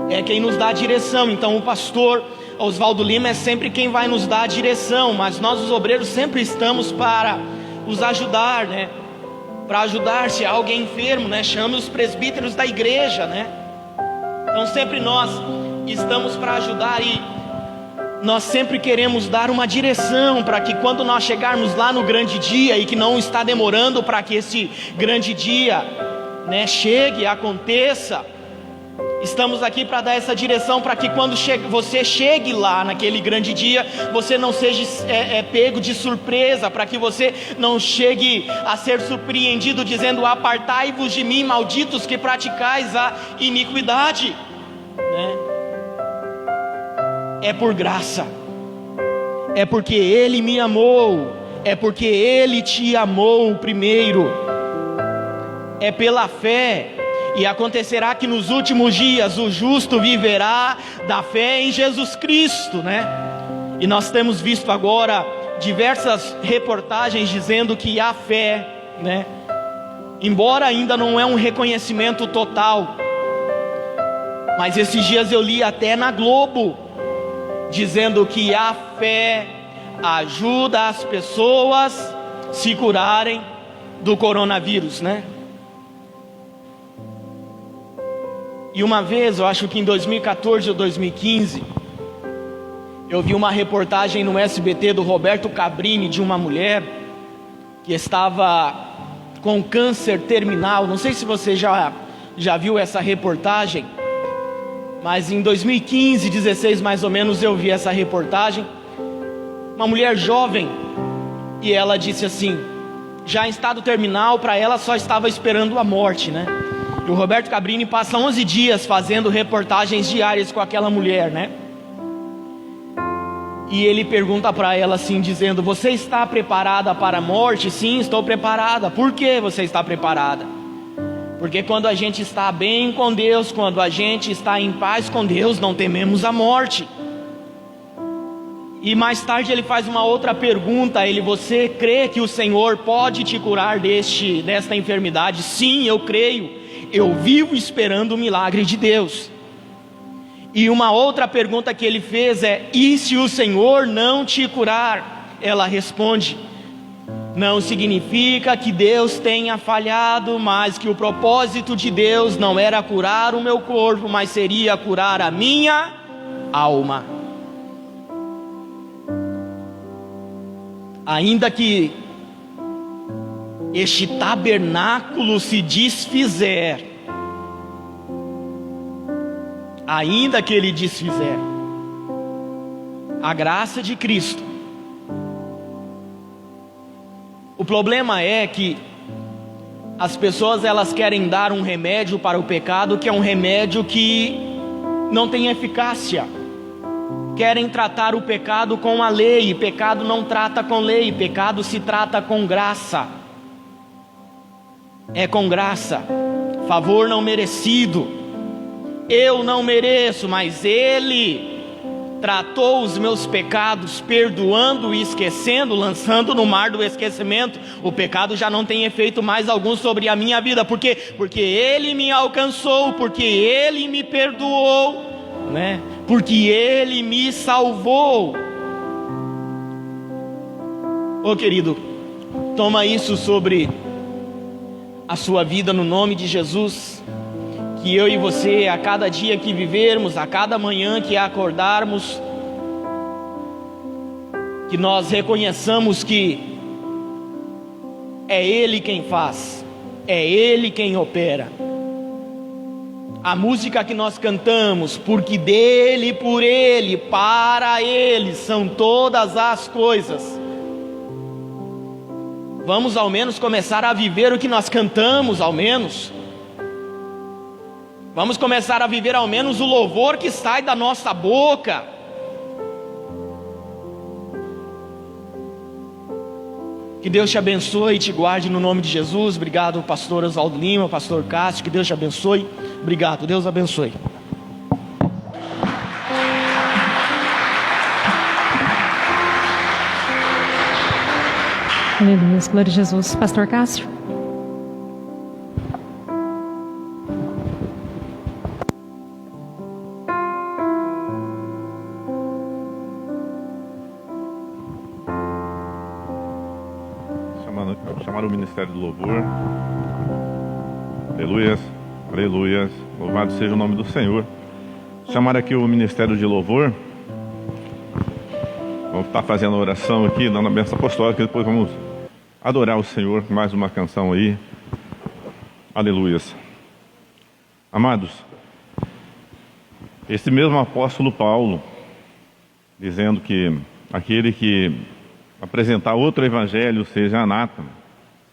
é quem nos dá a direção. Então o pastor Oswaldo Lima é sempre quem vai nos dar a direção, mas nós, os obreiros, sempre estamos para os ajudar, né? para ajudar se há alguém enfermo, né? Chame os presbíteros da igreja, né? Então sempre nós estamos para ajudar e nós sempre queremos dar uma direção para que quando nós chegarmos lá no grande dia, e que não está demorando para que esse grande dia, né, chegue, aconteça, estamos aqui para dar essa direção para que quando você chegue lá naquele grande dia, você não seja pego de surpresa, para que você não chegue a ser surpreendido dizendo: apartai-vos de mim, malditos que praticais a iniquidade, né? É por graça, é porque Ele me amou, é porque Ele te amou primeiro, é pela fé. E acontecerá que nos últimos dias o justo viverá da fé em Jesus Cristo, né? E nós temos visto agora diversas reportagens dizendo que a fé, né, embora ainda não é um reconhecimento total, mas esses dias eu li até na Globo, dizendo que a fé ajuda as pessoas a se curarem do coronavírus, né? E uma vez, eu acho que em 2014 ou 2015, eu vi uma reportagem no SBT do Roberto Cabrini, de uma mulher que estava com câncer terminal. Não sei se você já viu essa reportagem, mas em 2015, 16 mais ou menos, eu vi essa reportagem. Uma mulher jovem, e ela disse assim, já em estado terminal, para ela só estava esperando a morte, né? E o Roberto Cabrini passa 11 dias fazendo reportagens diárias com aquela mulher, né? E ele pergunta para ela assim, dizendo: você está preparada para a morte? Sim, estou preparada. Por que você está preparada? Porque quando a gente está bem com Deus, quando a gente está em paz com Deus, não tememos a morte. E mais tarde ele faz uma outra pergunta a ele: você crê que o Senhor pode te curar desta enfermidade? Sim, eu creio. Eu vivo esperando o milagre de Deus. E uma outra pergunta que ele fez é: e se o Senhor não te curar? Ela responde: não significa que Deus tenha falhado, mas que o propósito de Deus não era curar o meu corpo, mas seria curar a minha alma. Ainda que este tabernáculo se desfizer, ainda que ele desfizer, a graça de Cristo. O problema é que as pessoas, elas querem dar um remédio para o pecado, que é um remédio que não tem eficácia. Querem tratar o pecado com a lei, e pecado não trata com lei, pecado se trata com graça. É com graça, favor não merecido. Eu não mereço, mas Ele tratou os meus pecados, perdoando e esquecendo, lançando no mar do esquecimento. O pecado já não tem efeito mais algum sobre a minha vida. Por quê? Porque Ele me alcançou, porque Ele me perdoou, né? Porque Ele me salvou. Ô querido, toma isso sobre a sua vida no nome de Jesus. Que eu e você, a cada dia que vivermos, a cada manhã que acordarmos, que nós reconheçamos que é Ele quem faz, é Ele quem opera. A música que nós cantamos: porque dele, por Ele, para Ele são todas as coisas. Vamos ao menos começar a viver o que nós cantamos, ao menos. Vamos começar a viver ao menos o louvor que sai da nossa boca. Que Deus te abençoe e te guarde no nome de Jesus. Obrigado, pastor Oswaldo Lima, pastor Cássio. Que Deus te abençoe. Obrigado, Deus abençoe. Aleluia, glória a Jesus. Pastor Cássio. Chamando a para o Ministério do Louvor. Aleluias, aleluias, louvado seja o nome do Senhor. Chamar aqui o Ministério de Louvor. Vamos estar fazendo a oração aqui, dando a bênção apostólica, e depois vamos adorar o Senhor com mais uma canção aí. Aleluias. Amados, esse mesmo apóstolo Paulo, dizendo que aquele que apresentar outro evangelho seja anátema,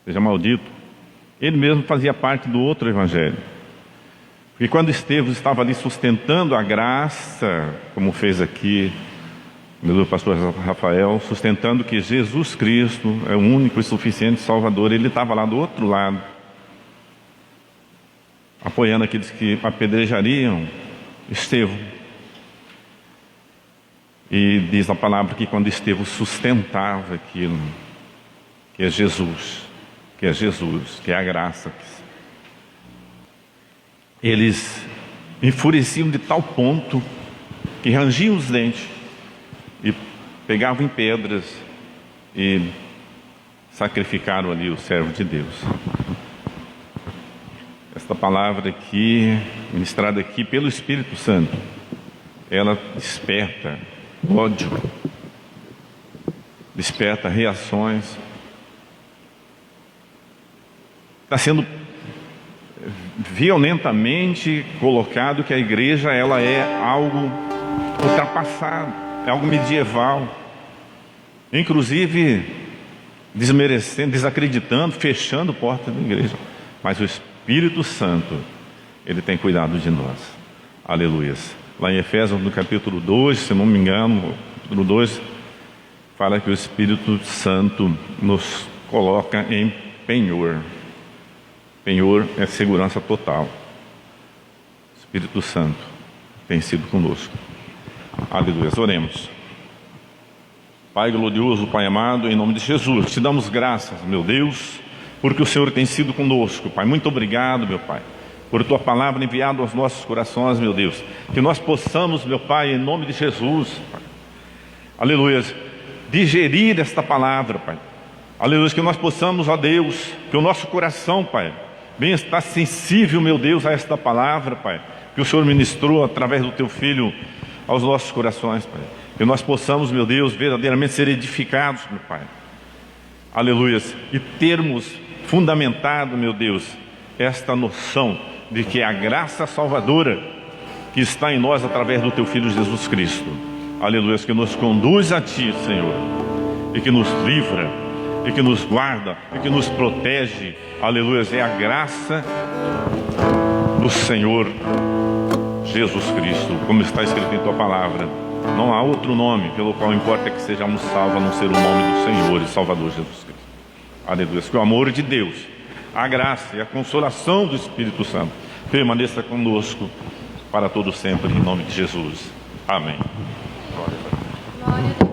seja maldito, ele mesmo fazia parte do outro evangelho. Porque quando Estevão estava ali sustentando a graça, como fez aqui meu pastor Rafael, sustentando que Jesus Cristo é o único e suficiente Salvador, ele estava lá do outro lado, apoiando aqueles que apedrejariam Estevão. E diz a palavra que quando Estevão sustentava aquilo, que é Jesus, que é a graça, eles enfureciam de tal ponto que rangiam os dentes e pegavam em pedras e sacrificaram ali o servo de Deus. Esta palavra aqui, ministrada aqui pelo Espírito Santo, ela desperta ódio, desperta reações. Está sendo violentamente colocado que a igreja ela é algo ultrapassado, é algo medieval, inclusive desmerecendo, desacreditando, fechando portas da igreja. Mas o Espírito Santo, ele tem cuidado de nós. Aleluias. Lá em Efésios, no capítulo 2, se não me engano, capítulo 2, fala que o Espírito Santo nos coloca em penhor. Penhor é segurança total. O Espírito Santo tem sido conosco. Aleluia. Oremos. Pai glorioso, Pai amado, em nome de Jesus, te damos graças, meu Deus, porque o Senhor tem sido conosco, Pai. Muito obrigado, meu Pai, por tua palavra enviada aos nossos corações, meu Deus. Que nós possamos, meu Pai, em nome de Jesus, Pai, aleluia, digerir esta palavra, Pai. Aleluia, que nós possamos, ó Deus, que o nosso coração, Pai, venha estar sensível, meu Deus, a esta palavra, Pai, que o Senhor ministrou através do teu Filho aos nossos corações, Pai. Que nós possamos, meu Deus, verdadeiramente ser edificados, meu Pai. Aleluia. E termos fundamentado, meu Deus, esta noção de que a graça salvadora que está em nós através do teu Filho Jesus Cristo, aleluia, que nos conduz a ti, Senhor, e que nos livra, e que nos guarda, e que nos protege, aleluia, é a graça do Senhor Jesus Cristo, como está escrito em tua palavra. Não há outro nome pelo qual importa que sejamos salvos a não ser o nome do Senhor e Salvador Jesus Cristo. Aleluia. Que o amor de Deus, a graça e a consolação do Espírito Santo permaneça conosco para todo sempre, em nome de Jesus. Amém. Glória a Deus.